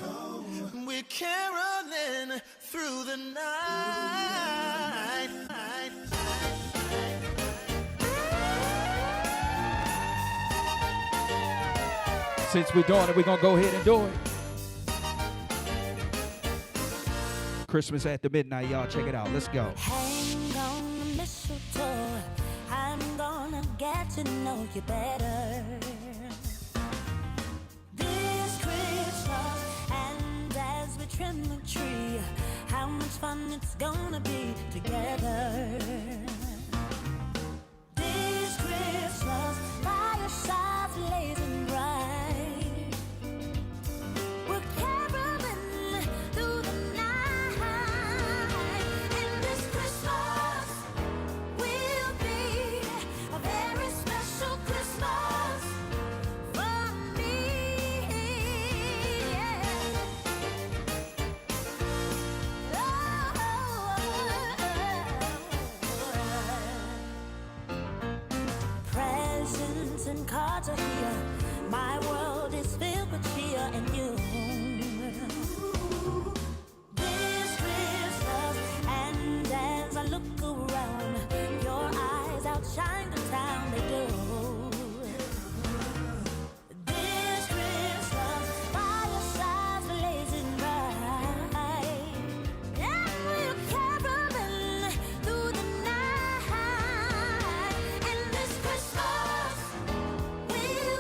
We're caroling through the night. Since we're doing it, we're going to go ahead and do it. Christmas after midnight, y'all. Check it out. Let's go. Hang on the mistletoe. I'm gonna get to know you better. This Christmas, and as we trim the tree, how much fun it's gonna be together. This Christmas, firesides blazing bright. We're caroling through the night, and this Christmas will be a very special Christmas for me. Yeah. Presents and cards are here. My world is filled with cheer and you. This Christmas, and as I look around, your eyes outshine the town they do. This Christmas, firesides blazing bright, and we're caroling through the night. And this Christmas will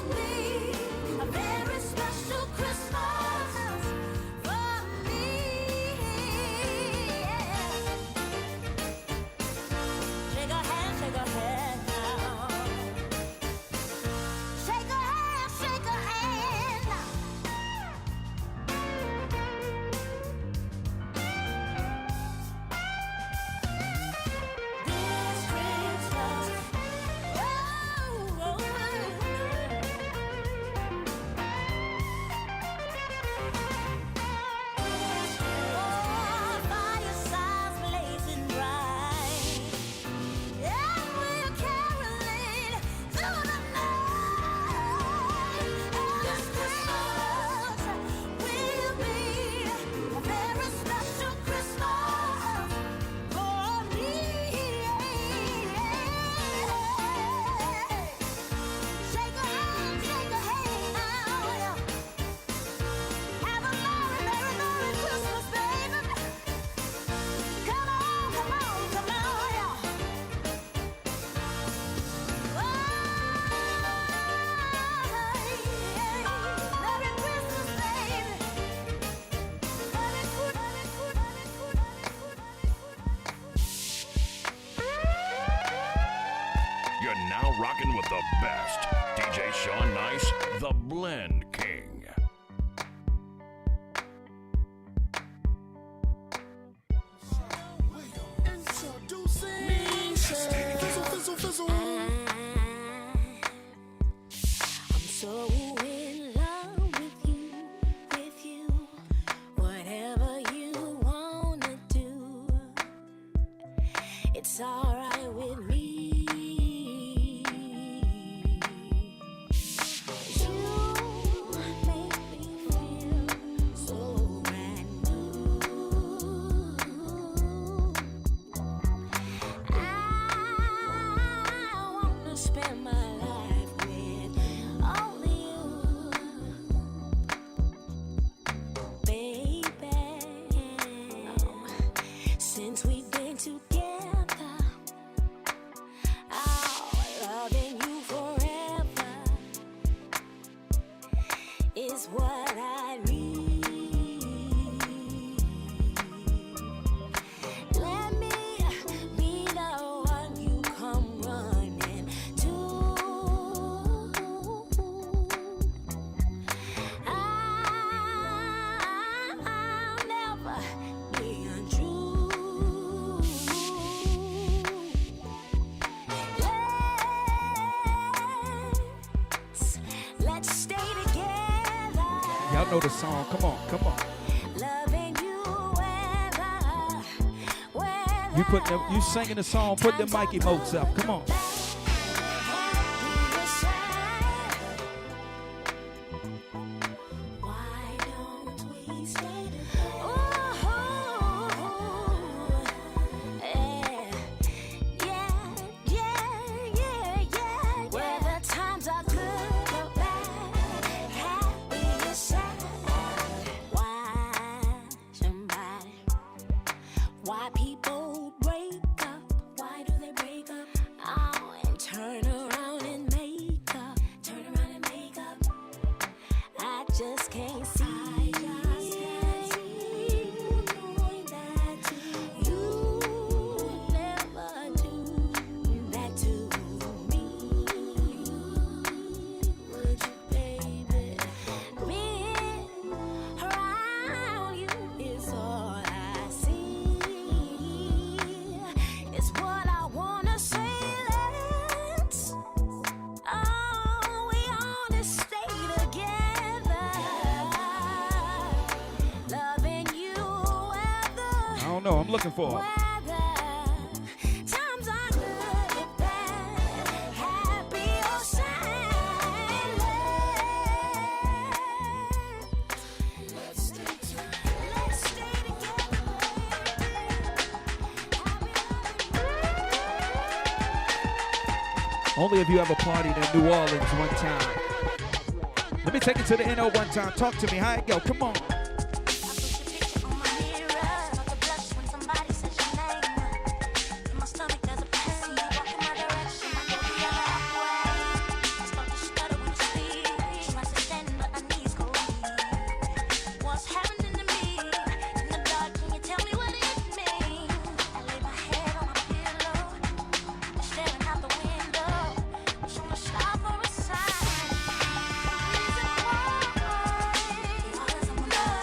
best. DJ Sean Nice, the Blend King. I'm so in love with you, whatever you wanna do, it's alright with me. You make me feel so brand new. I wanna spend my life with only you, baby. Since we've been together, loving you forever is what I need. Let me be the one you come running to. I'll never be untrue. Let's stay together. Y'all know the song. Come on, come on. Loving you whether You put them, you singing the song. Put the mic emotes up. Come on. why don't we stay together? Yeah. Whether times are good or bad, happy or sad. Why somebody? Why people break up? Why do they break up? Oh, and turn around and make up. I just can't see. You never do that to me. Would you, baby? Being around you is all I see. It's what I wanna say. Let's we ought to stay together. Loving you I don't know. I'm looking for it. times are good or bad, happy or sad. Let's stay together. Only if you ever partied in New Orleans one time. Let me take it to the NO one time. Talk to me. How it go? Come on. What's happening to me in the dark? Can you tell me what it means? I lay my head on my pillow, staring out the window, trying to stop for a sign. Reason why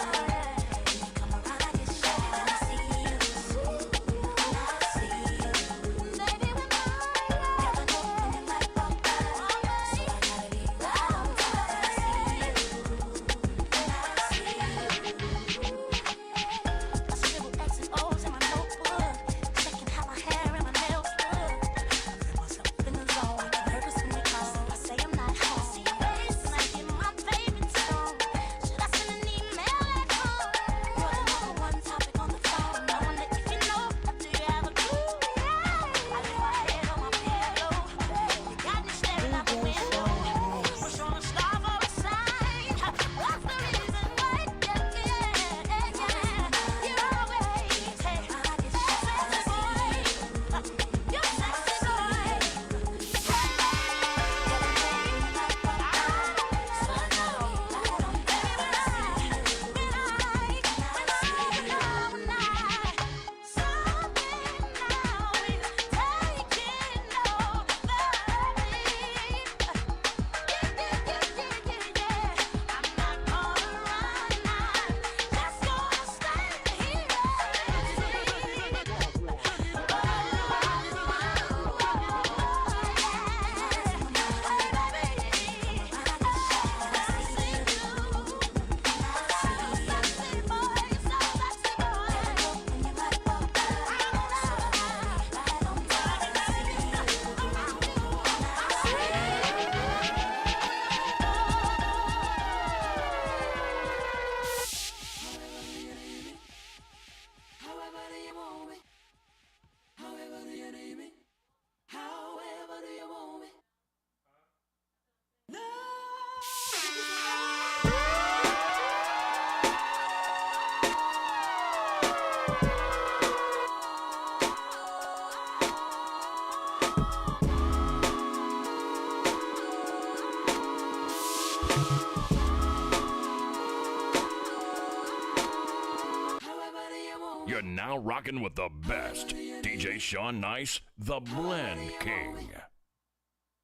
You're now rocking with the best. DJ Sean Nice, the Blend King.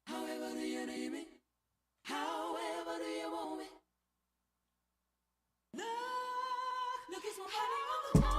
However do you need me? However do you want me? Look, it's my honey on the wall.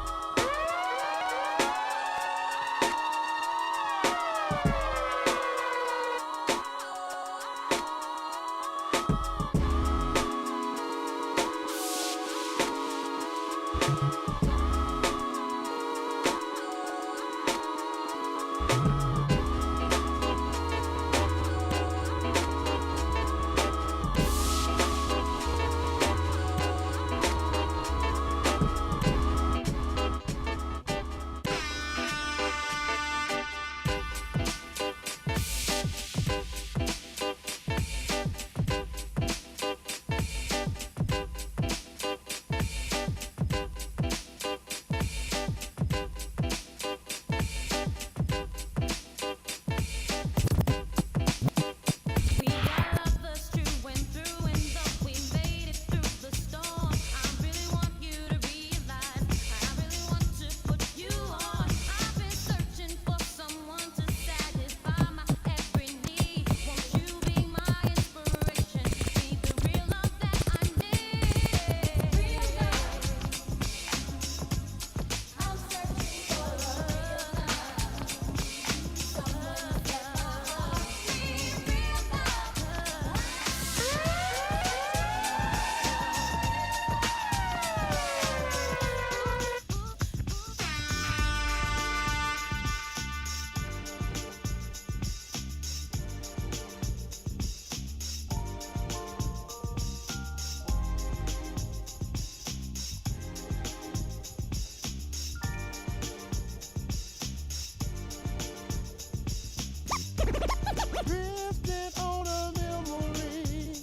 Drifting on a memory.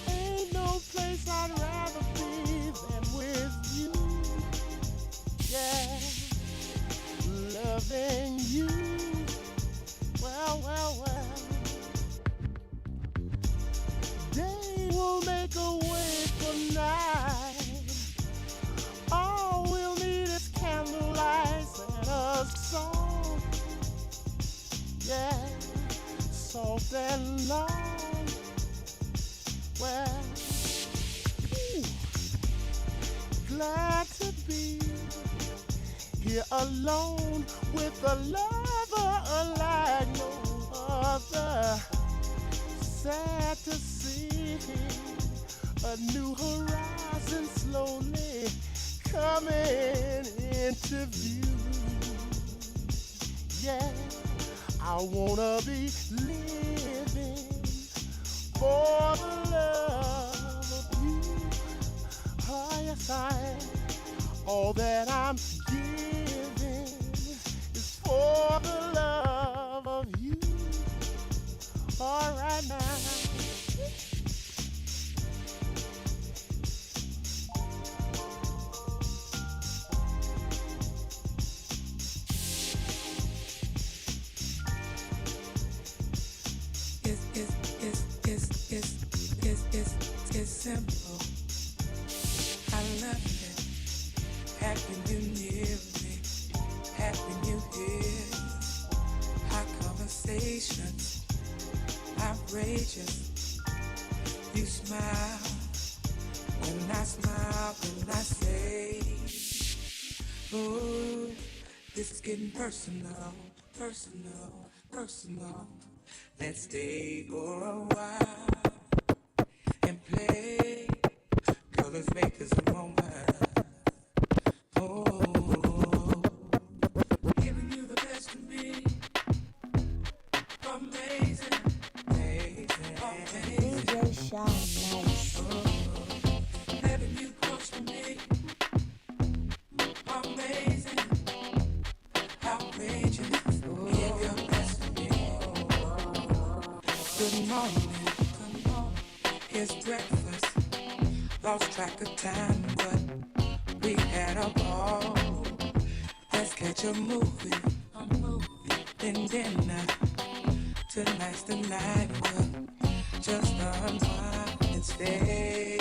Ain't no place I'd rather be than with you. Yeah, loving you. Well. Day will make a way for night. All we'll need is candlelight and a song. Yeah, soft and long. Well, glad to be here alone with a lover unlike no other. Sad to see a new horizon slowly coming into view. Yeah, I wanna be living for the love of you. Oh yes, I am. All that I'm giving is for the love of you. All right now. It's simple. I love it. Having you near me, having you here. Our conversations, outrageous. You smile when I smile, when I say, oh, this is getting personal. Let's stay for a while and play. Girl, let's make this a moment. Oh, giving you the best of me. Amazing. DJ Sean Nice. Having you close to me. Amazing. Outrageous. Give your best to me. Good morning. Here's breakfast. Lost track of time, but we had a ball. Let's catch a movie. Then dinner. Tonight's the night. We'll just unwind and stay.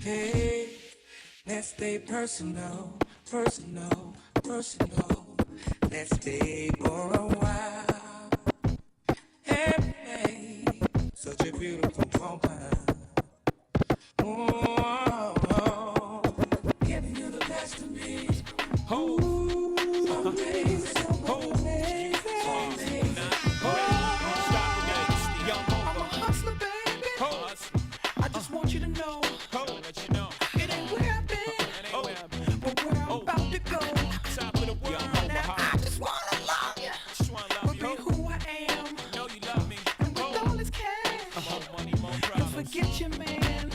Hey, Let's stay personal, personal, personal. Let's stay for a while. Hey, hey, such a beautiful woman. Oh, giving you the best of me. Oh, amazing, amazing. I'm a hustler, baby. I just want you to know. It ain't where I've been, but where I'm about to go. Now I just wanna love you, but be who I am. And with all this cash, don't forget your man.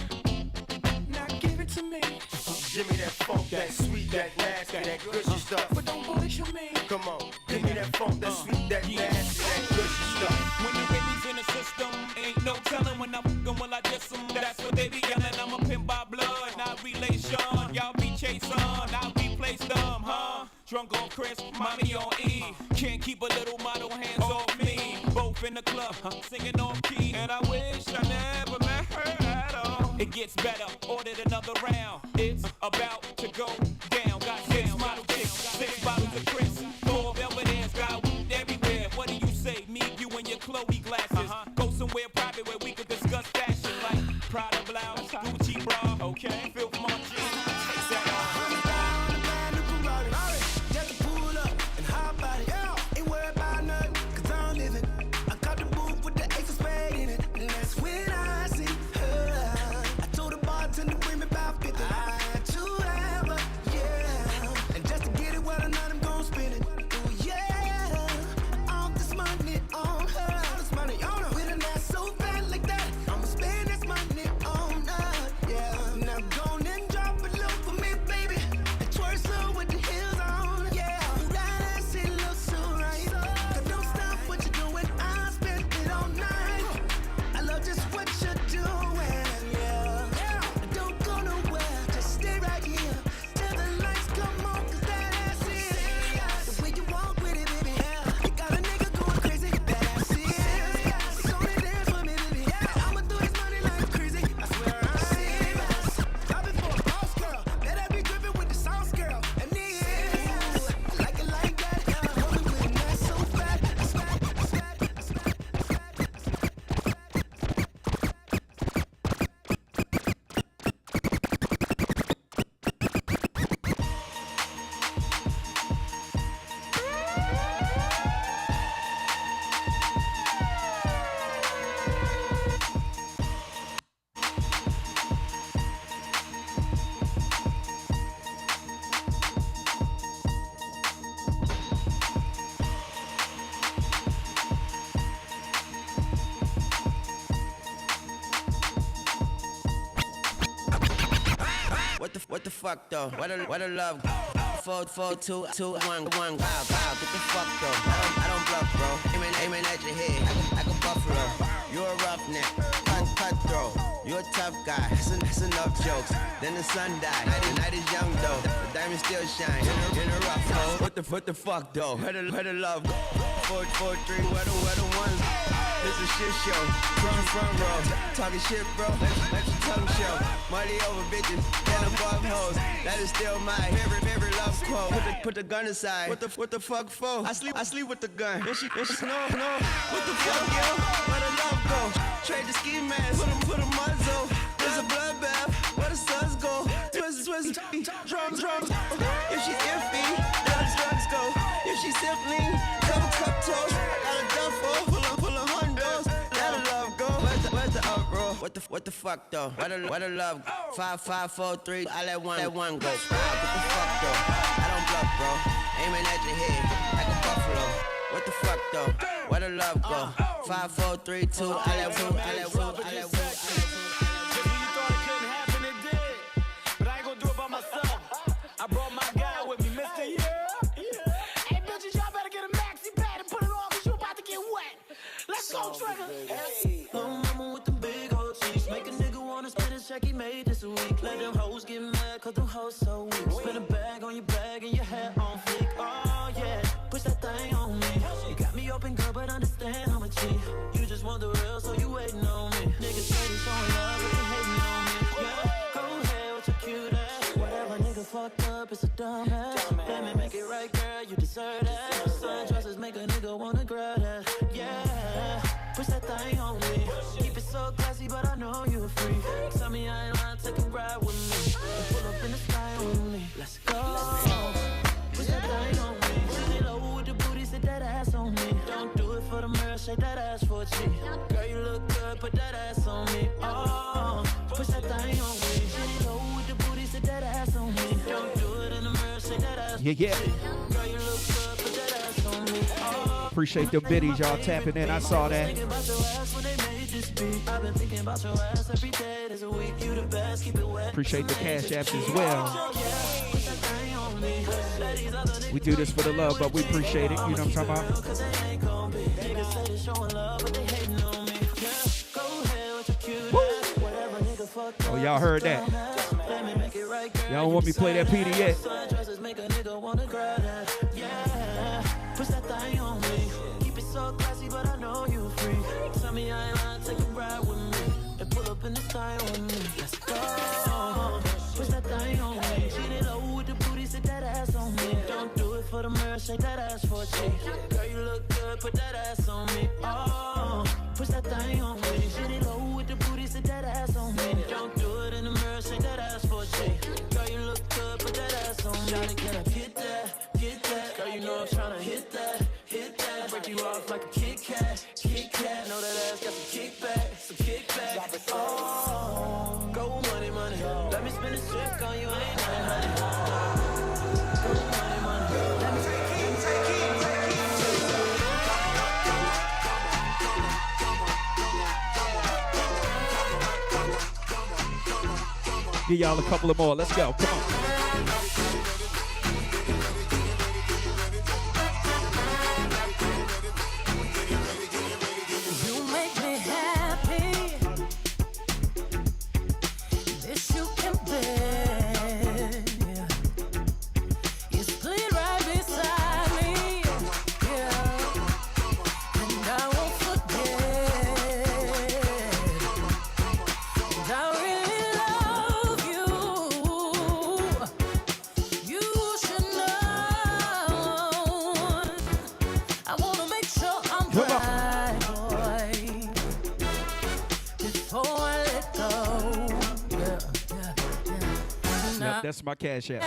Now give it to me. Give me that funk, that sweet, that nasty, that gushy stuff. But don't bullshit me. Come on, give me that funk, that sweet, that nasty, that gushy stuff. When the baby's in the system, ain't no telling when I'm fucking will I diss 'em. That's what they be yelling. I'm a pimp by blood, not relation. Y'all be chasing, I'll replace them, huh? Drunk on Chris, mommy on E. Can't keep a little model hands off me. Both in the club, singing on key. And I wish I never met her at all. It gets better, ordered another round. It's about to go down. Got 6 model chicks, 6 bottles of Chris. 4 Belvedere's, got weed everywhere. What do you say? Me, you, and your Chloe glasses. Go somewhere private where we could discuss fashion like Prada blouse, Gucci bra, okay? Filth my jeans, take that off. Just pull up and hop out it. Ain't worried about nothing, 'cause I'm living. I got the booth with the ace of spade in it. And that's when I see her. I told the bartender bring me about 50. I had to have her, yeah. And just to get it well, I know I'm gon' spend it. Oh yeah, all this money on her. All this money on her. With an ass so fat like that, I'ma spend this money on her, yeah. Now go and drop it low for me, baby. And twerk slow with the heels on, yeah. That ass, it looks so right. So don't stop what you're doing, I spent it all night. I love just what you're doing, yeah. Don't go nowhere, just stay right here till the lights come on, 'cause that ass is the way you walk with it, baby. You got a nigga going crazy. That ass is so dance for me, baby. I'ma do this money like crazy. I swear I'm serious. Drop it for a boss girl. Let her be dripping with the sauce, girl. And this, I like it like that. Hold me with an ass so fat. I sweat. What the fuck though? What a love. 4, 4, 2, 2, 1, 1. Wow, wow, get the fuck though. I don't bluff, bro. Aiming at your head like a buffalo. You a roughneck, cutthroat. You a tough guy. It's enough jokes. Then the sun died. The night is young though. The diamond still shine in a rough hole. What the fuck though? Where the love? 4, 4, 3. Where the ones? This a shit show. Front row. Talking shit, bro. Let your tongue show. Money over bitches and above hoes. That is still my favorite love quote. Put the gun aside. What the fuck for? I sleep with the gun. And she no. What the fuck, yo? Where the love go? Trade the ski mask. Put a muzzle. There's a bloodbath. Where the suns go? Twist, drums. If she's iffy, let the drugs go. If she's simply double cup toast, got a duffel full of hundos. Let the love go. Where's the uproar? What the fuck though? Where the love? 5, 5, 4, 3. I let one go. Wow, get the fuck though? I don't bluff, bro. Aiming at your head like a buffalo. What the fuck though? Where the love go? 5, 4, 3, 2. I let one. Just when you thought it couldn't happen, it did. But I ain't gonna do it by myself. I brought my guy with me, Mr. Yeah. Hey, bitches, y'all better get a maxi pad and put it on, 'cause you about to get wet. Let's go, Trigger. Hey, little mama with them big old cheeks. Make a nigga wanna spend his check he made this week. Let them hoes get mad, 'cause them hoes so weak. Spin a bag on your bag and your hat on fleek. Oh, yeah, push that thing on me. You got me open, girl, but understand I'm a cheat. You just want the real, so you waiting on me. Niggas say they showing love, but they hating on me. Yeah, go ahead with your cute ass. Whatever fucked up, it's a dumbass. Let me make it right, girl, you deserve that. Sundresses make a nigga wanna grab that. Yeah, push that thing on me. Keep it so classy, but I know you're free. Tell me I ain't lying, take a ride with me. And pull up in the sky with me. Let's go. Push that thing on me. Sit it low with the booty, sit that ass on me. Don't do it for the mirror, shake that ass for a cheek. Girl, you look good, put that ass on me. Oh, push that thing on me. Sit it low with the booty, sit that ass on me. Don't do it in the mirror, shake that ass. Yeah, yeah. Girl, you look good, put that ass on me. Oh, Appreciate the biddies, y'all tapping in. I saw that. thinking about your ass when they made this beat. I've been thinking about your ass every day. There's a week, you the best, keep it wet. Appreciate the cash apps as well. We do this for the love, but we appreciate it. You know what I'm talking about? Woo. Oh, y'all heard that. Y'all don't want me to play that PD yet. Push that thing on me. Keep it so classy, but I know you free. Tell me I ain't lying, take a ride with me. And pull up in the style with me. Let's go. Push that thing on me. Cheat it low with the booty, sit that ass on me. Don't do it for the mirror, shake that ass for a cheek. Girl, you look good, put that ass on me. Oh, push that thing on me. Cheat it low with the booty, sit that ass on me. Don't do it in the mirror, shake that ass for a cheek. Girl, you look good, put that ass on me. Johnny, can I get that? Get that? Girl, you know I'm tryna hit that. Hit that. Break you off like a Kit Kat. Kit Kat. Know that ass got some kickback. Some kickback. Oh, go money, money. Let me spin a trick on you, ain't nothing, honey. Go money, money. Let me take it. Give y'all a couple of more. Let's go. Come on. You make me happy. This you can bear. You split right beside me. Yeah. And I won't forget. And I really love you. You should know. I wanna make sure I'm right, boy, before I let go. Yep, that's my cash app.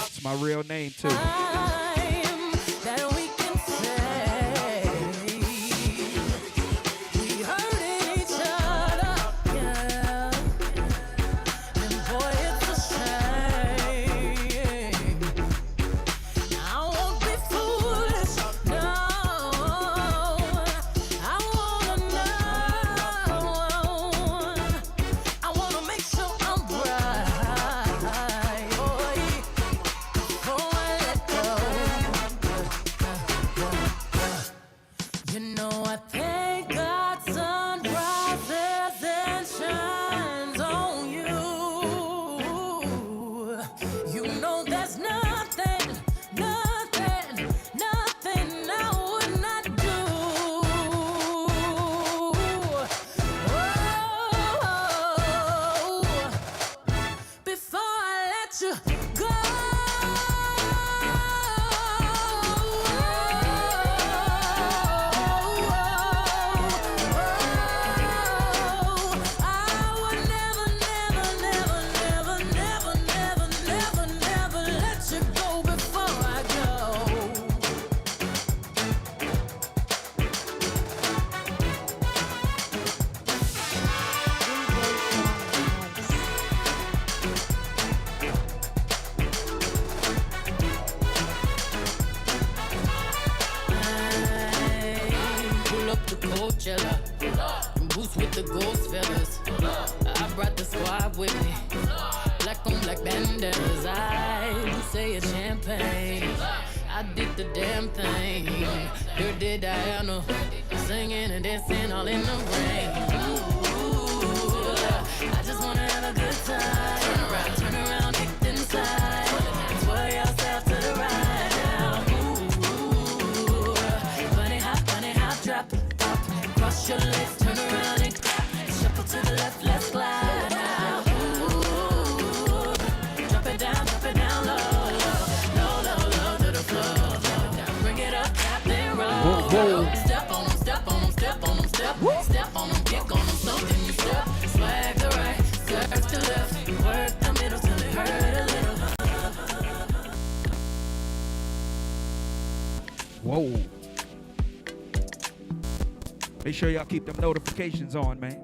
It's my real name, too. That we can say we hurting each other, yeah. And boy, it's a shame. I won't be foolish, no. I wanna know. I wanna make sure I'm right, boy, before I let go. You know I thank God sun rises and shines on you. You know there's nothing, nothing, nothing I would not do. Oh, before I let you go. I would never, never, never, never, never, never, never, never let you go before I go. Pull up the Coachella, boots with the ghost feathers. I brought the squad with me, black on black bandanas. You say it's champagne, I did the damn thing. Dirty Diana, singing and dancing all in the rain. Ooh, I just wanna have a good time. Turn around, kick inside. Sway yourself to the right now. Ooh, bunny hop, drop, pop. Cross your legs, turn around and clap. Shuffle to the left, let's glide now. Ooh, drop it down. Whoa. Make sure y'all keep them notifications on, man.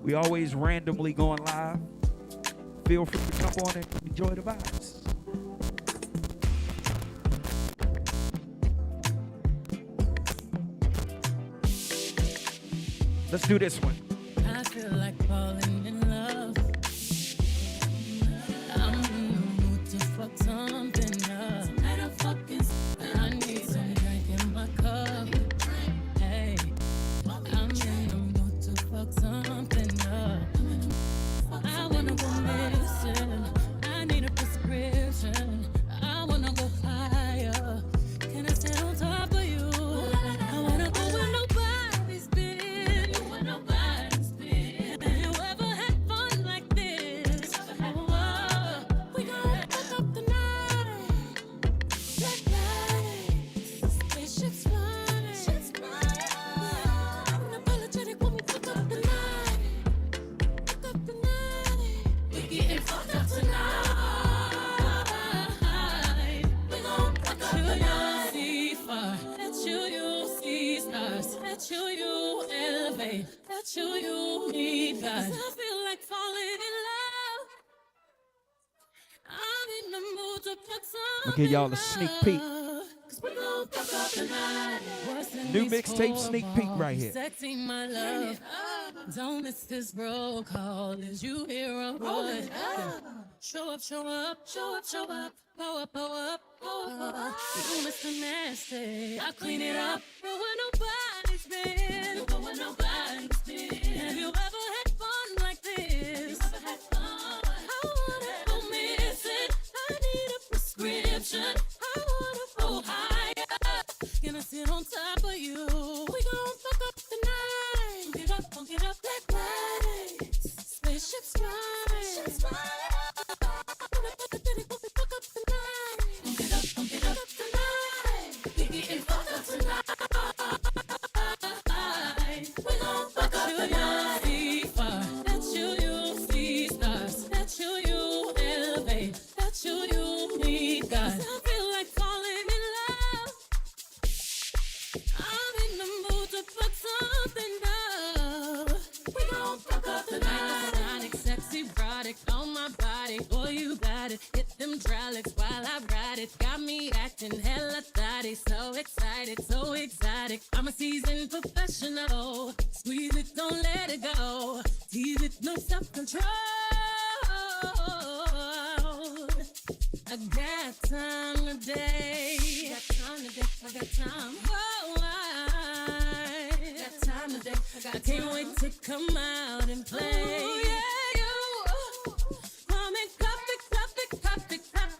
We always randomly going live. Feel free to come on and enjoy the vibes. Let's do this one. I feel like falling in love. I'm in the mood to fuck something up. I need some drink in my cup. Hey, I'm in the mood to fuck something up. I wanna go missing. I need a prescription. I wanna go higher. Can I stand on top of you? I wanna go where nobody's been. Have you ever had fun like this? Oh, we gon' fuck up the night. Black lights, spaceships flying. I'm unapologetic when we fuck up the night. Fuck up the night. We getting fucked up tonight. We gon' fuck up the night. See far, that you see stars, that you elevate, that you need God. 'Cause I feel like falling in love. I'm in the mood to fuck I'll give y'all a sneak peek. Cause we gon' fuck up the night. What's in New these mixtape four sneak peek right walls? here. Sexy, my love. Don't miss this roll call. Is you hear a what? Show up, show up, show up, show up. Power up, power up, power up. You Mr. Nasty. I clean it up. Go where nobody's been. Go where nobody's been. Have you ever had fun like this? Ever had fun? I wanna go missing. I need a prescription. I wanna go higher. Can I sit on top of you? We gon' fuck up the night. Don't get up, black lights. Spaceships flying. Spaceships flying. On my body, boy, you got it. Hit them hydraulics while I ride it. Got me acting hella thotty. So excited, so exotic. I'm a seasoned professional. Squeeze it, don't let it go. Tease it, no self-control. I got time today. Got time today. I got time. Oh, I got time today. I can't wait to come out and play. Oh, yeah.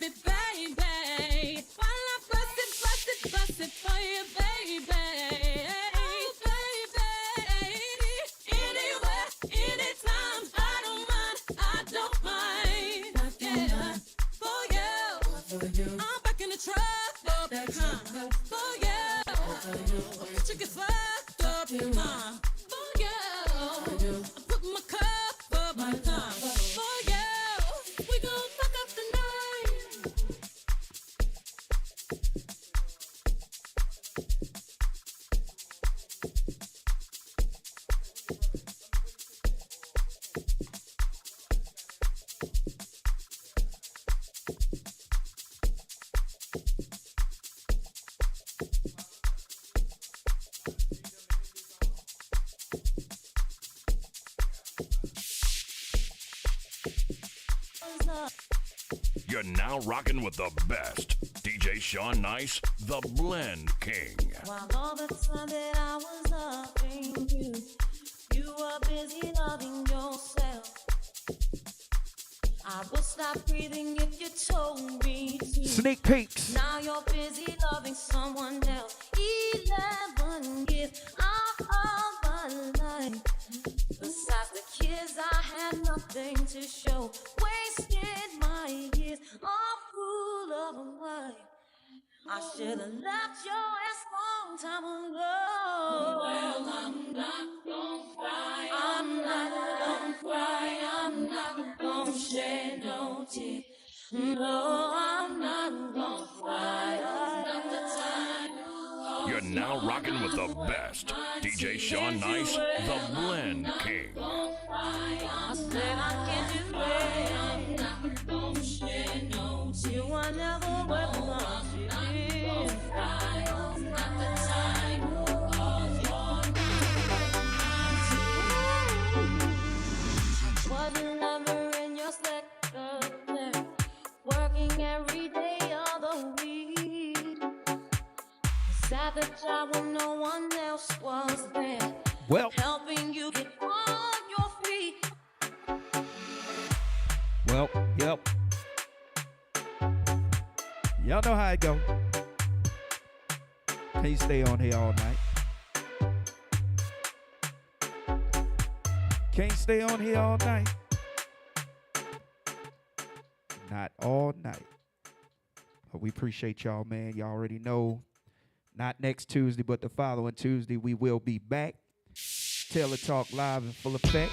Baby, while I bust it for you, baby. Oh, baby, anywhere, anytime, I don't mind. Yeah, for you, I'm back in the truck, for you, chicken fucked up, for you, I put my cup up, for you, we gon' fuck up the night. You're now rocking with the best. DJ Sean Nice, the Blend King. While all the time that I was loving you, you were busy loving yourself. I would stop breathing if you told me to. Sneak peeks. Now you're busy loving someone else. 11 years of my life. Besides the kids, I had nothing to show. Wasted my years all full of a wife. I should have left your ass long time ago. Well, I'm not gonna cry. I'm not gonna cry. I'm not gonna shed no tears. No, I'm not gonna cry. now rocking with the best. DJ Sean Nice, the Blend King. I said I can't explain. You are never what you want to be. Wasn't never in your sector, working every day of the week. Sat the job when no one else was there. Well, Helping you get on your feet. well, yep. Y'all know how it go. Can't stay on here all night. Can't stay on here all night. Not all night. But we appreciate y'all, man. Y'all already know. Not next Tuesday, but the following Tuesday, we will be back. Taylor Talk live in full effect.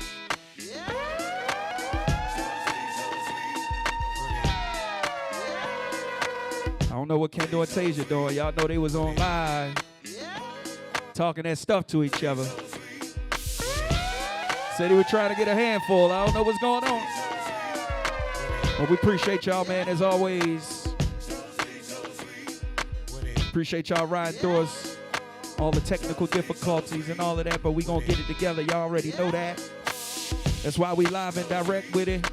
I don't know what Kendall and Tasia doing. Y'all know they was on live talking that stuff to each other. Said he was trying to get a handful. I don't know what's going on. But we appreciate y'all, man, as always. Appreciate y'all riding through us. All the technical difficulties and all of that, but we gonna get it together. Y'all already know that. That's why we live and direct with it.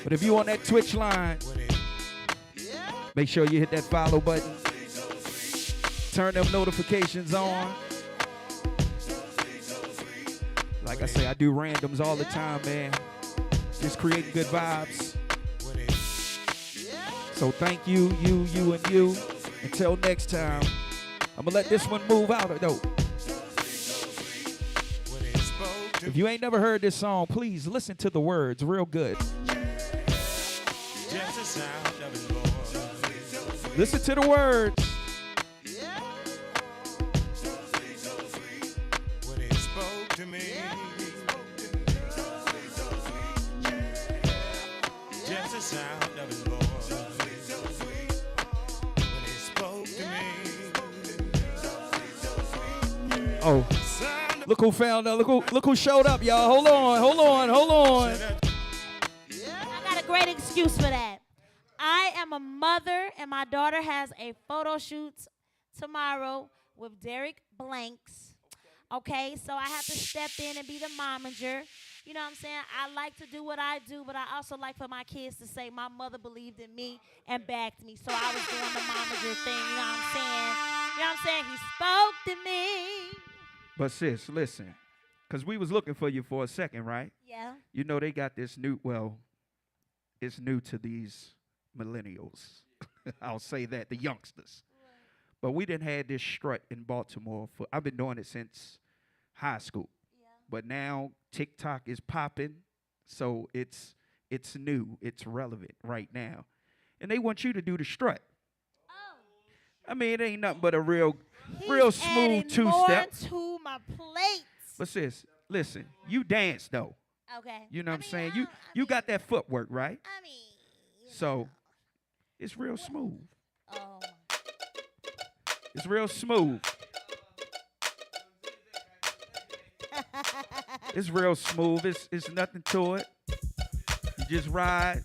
But if you on that Twitch line, make sure you hit that follow button. Turn them notifications on. Like I say, I do randoms all the time, man. Just creating good vibes. So thank you, and you. Until next time, I'm gonna let this one move out though. If you ain't never heard this song, please listen to the words real good. Listen to the words. When he spoke to me, just the sound of his voice. When he spoke to me. Oh, look who found up. Look who showed up, y'all. Hold on. I got a great excuse for that. I am a mother, and my daughter has a photo shoot tomorrow with Derek Blanks. Okay, so I have to step in and be the momager. You know what I'm saying? I like to do what I do, but I also like for my kids to say my mother believed in me and backed me. So I was doing the momager thing. You know what I'm saying? You know what I'm saying? He spoke to me. But sis, listen, because we was looking for you for a second, right? Yeah. You know they got this new, well, it's new to these millennials. I'll say that, the youngsters. Right. But we didn't have this strut in Baltimore I've been doing it since high school. Yeah. But now TikTok is popping, so it's new, it's relevant right now. And they want you to do the strut. Oh. I mean, it ain't nothing but a real smooth two-step. To my plates. But sis, listen, you dance though. Okay. You know what I'm saying? You got that footwork, right? I mean, so it's real smooth. Oh. It's real smooth. It's real smooth. It's nothing to it. You just ride.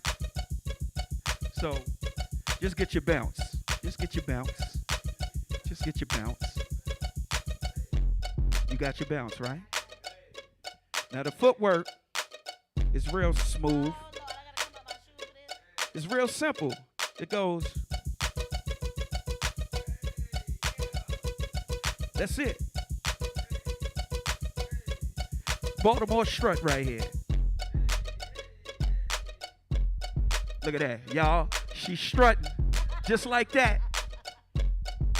So just get your bounce. Just get your bounce. Just get your bounce. You got your bounce, right? Now the footwork is real smooth. It's real simple. It goes. That's it. Baltimore strut right here. Look at that, y'all. She's strutting just like that.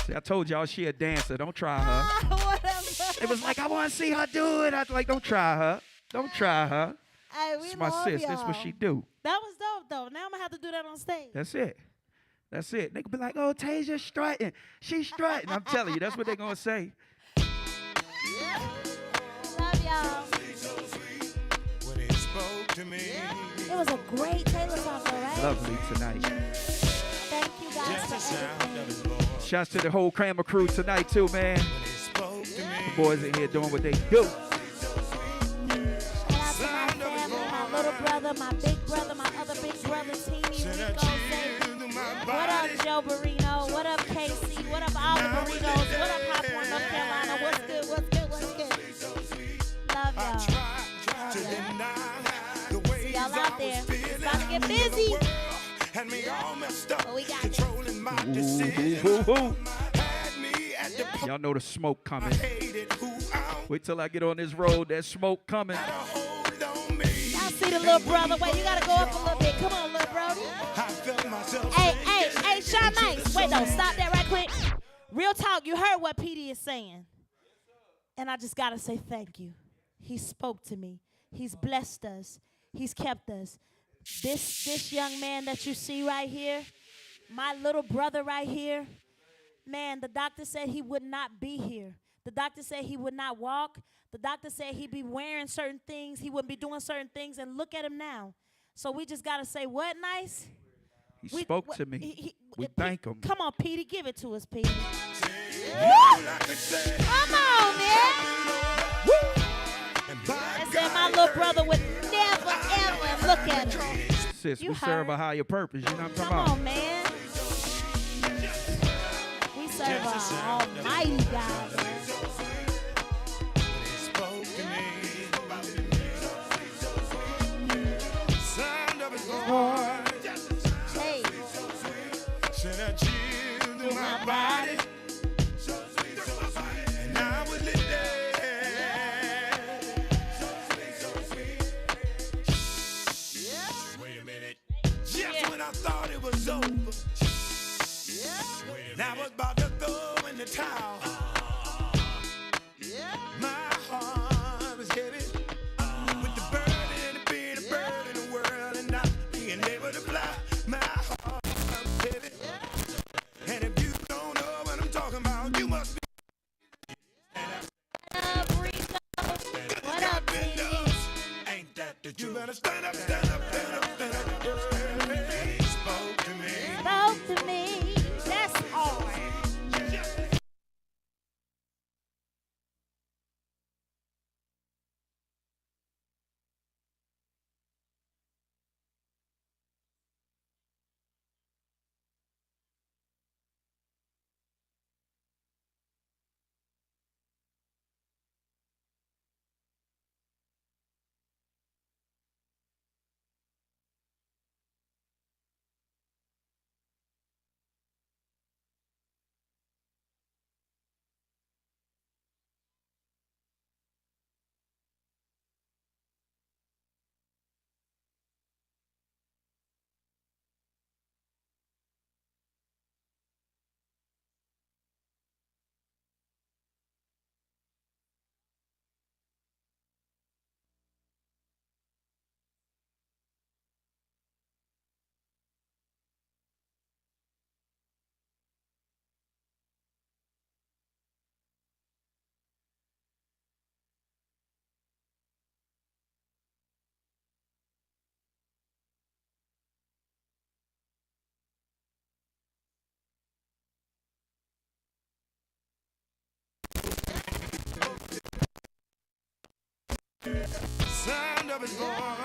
See, I told y'all she a dancer. Don't try her. It was like, I want to see her do it. I was like, don't try her. Don't try her. Hey, It's my sis. y'all. That's what she do. That was dope, though. Now I'm going to have to do that on stage. That's it. That's it. They could be like, oh, Tasia strutting. She's strutting. I'm telling you, that's what they're going to say. Love y'all. When he spoke to me. It was a great Taylor song, though, right? Lovely tonight. Thank you Shouts to the whole Kramer crew tonight too, man. The boys in here doing what they do. Shout out to my family, my little brother, my big brother, my other big brother, Teeny Rico. What up, Joe Burrino? What up, Casey? What up, all the burritos? What up, Hopcorn, North Carolina? What's good? What's good? What's good? Love y'all. See y'all out there. It's about to get busy. But we got it. Y'all know the smoke coming. Wait till I get on this road. That smoke coming. Y'all see the little brother? Wait, you gotta go up a little bit. Come on, little brody. Hey, Sean Nice. Wait, no, stop that right quick. Real talk, you heard what PD is saying. And I just gotta say thank you. He spoke to me. He's blessed us. He's kept us. This young man that you see right here, my little brother right here, man, the doctor said he would not be here. The doctor said he would not walk. The doctor said he'd be wearing certain things. He wouldn't be doing certain things. And look at him now. So we just got to say, what, Nice? He spoke to me. We thank him. Come on, Petey. Give it to us, Petey. Come on, man. I said my little brother would never, ever look at him. Sis, we serve a higher purpose. You know what I'm talking about? Come on, man. We serve an almighty God, man. Hey. To my body. And I was lit Wait a minute. Just when I thought it was over, and I was about to throw in the towel. My heart was heavy with the burden of being a bird in the world and not being able to fly. My heart was heavy. And if you don't know what I'm talking about, you must be. What up, Petey? Ain't that the truth? You better stand up, stand up, stand up, stand up. He spoke to me. Spoke to me. That's all. Sound of his voice.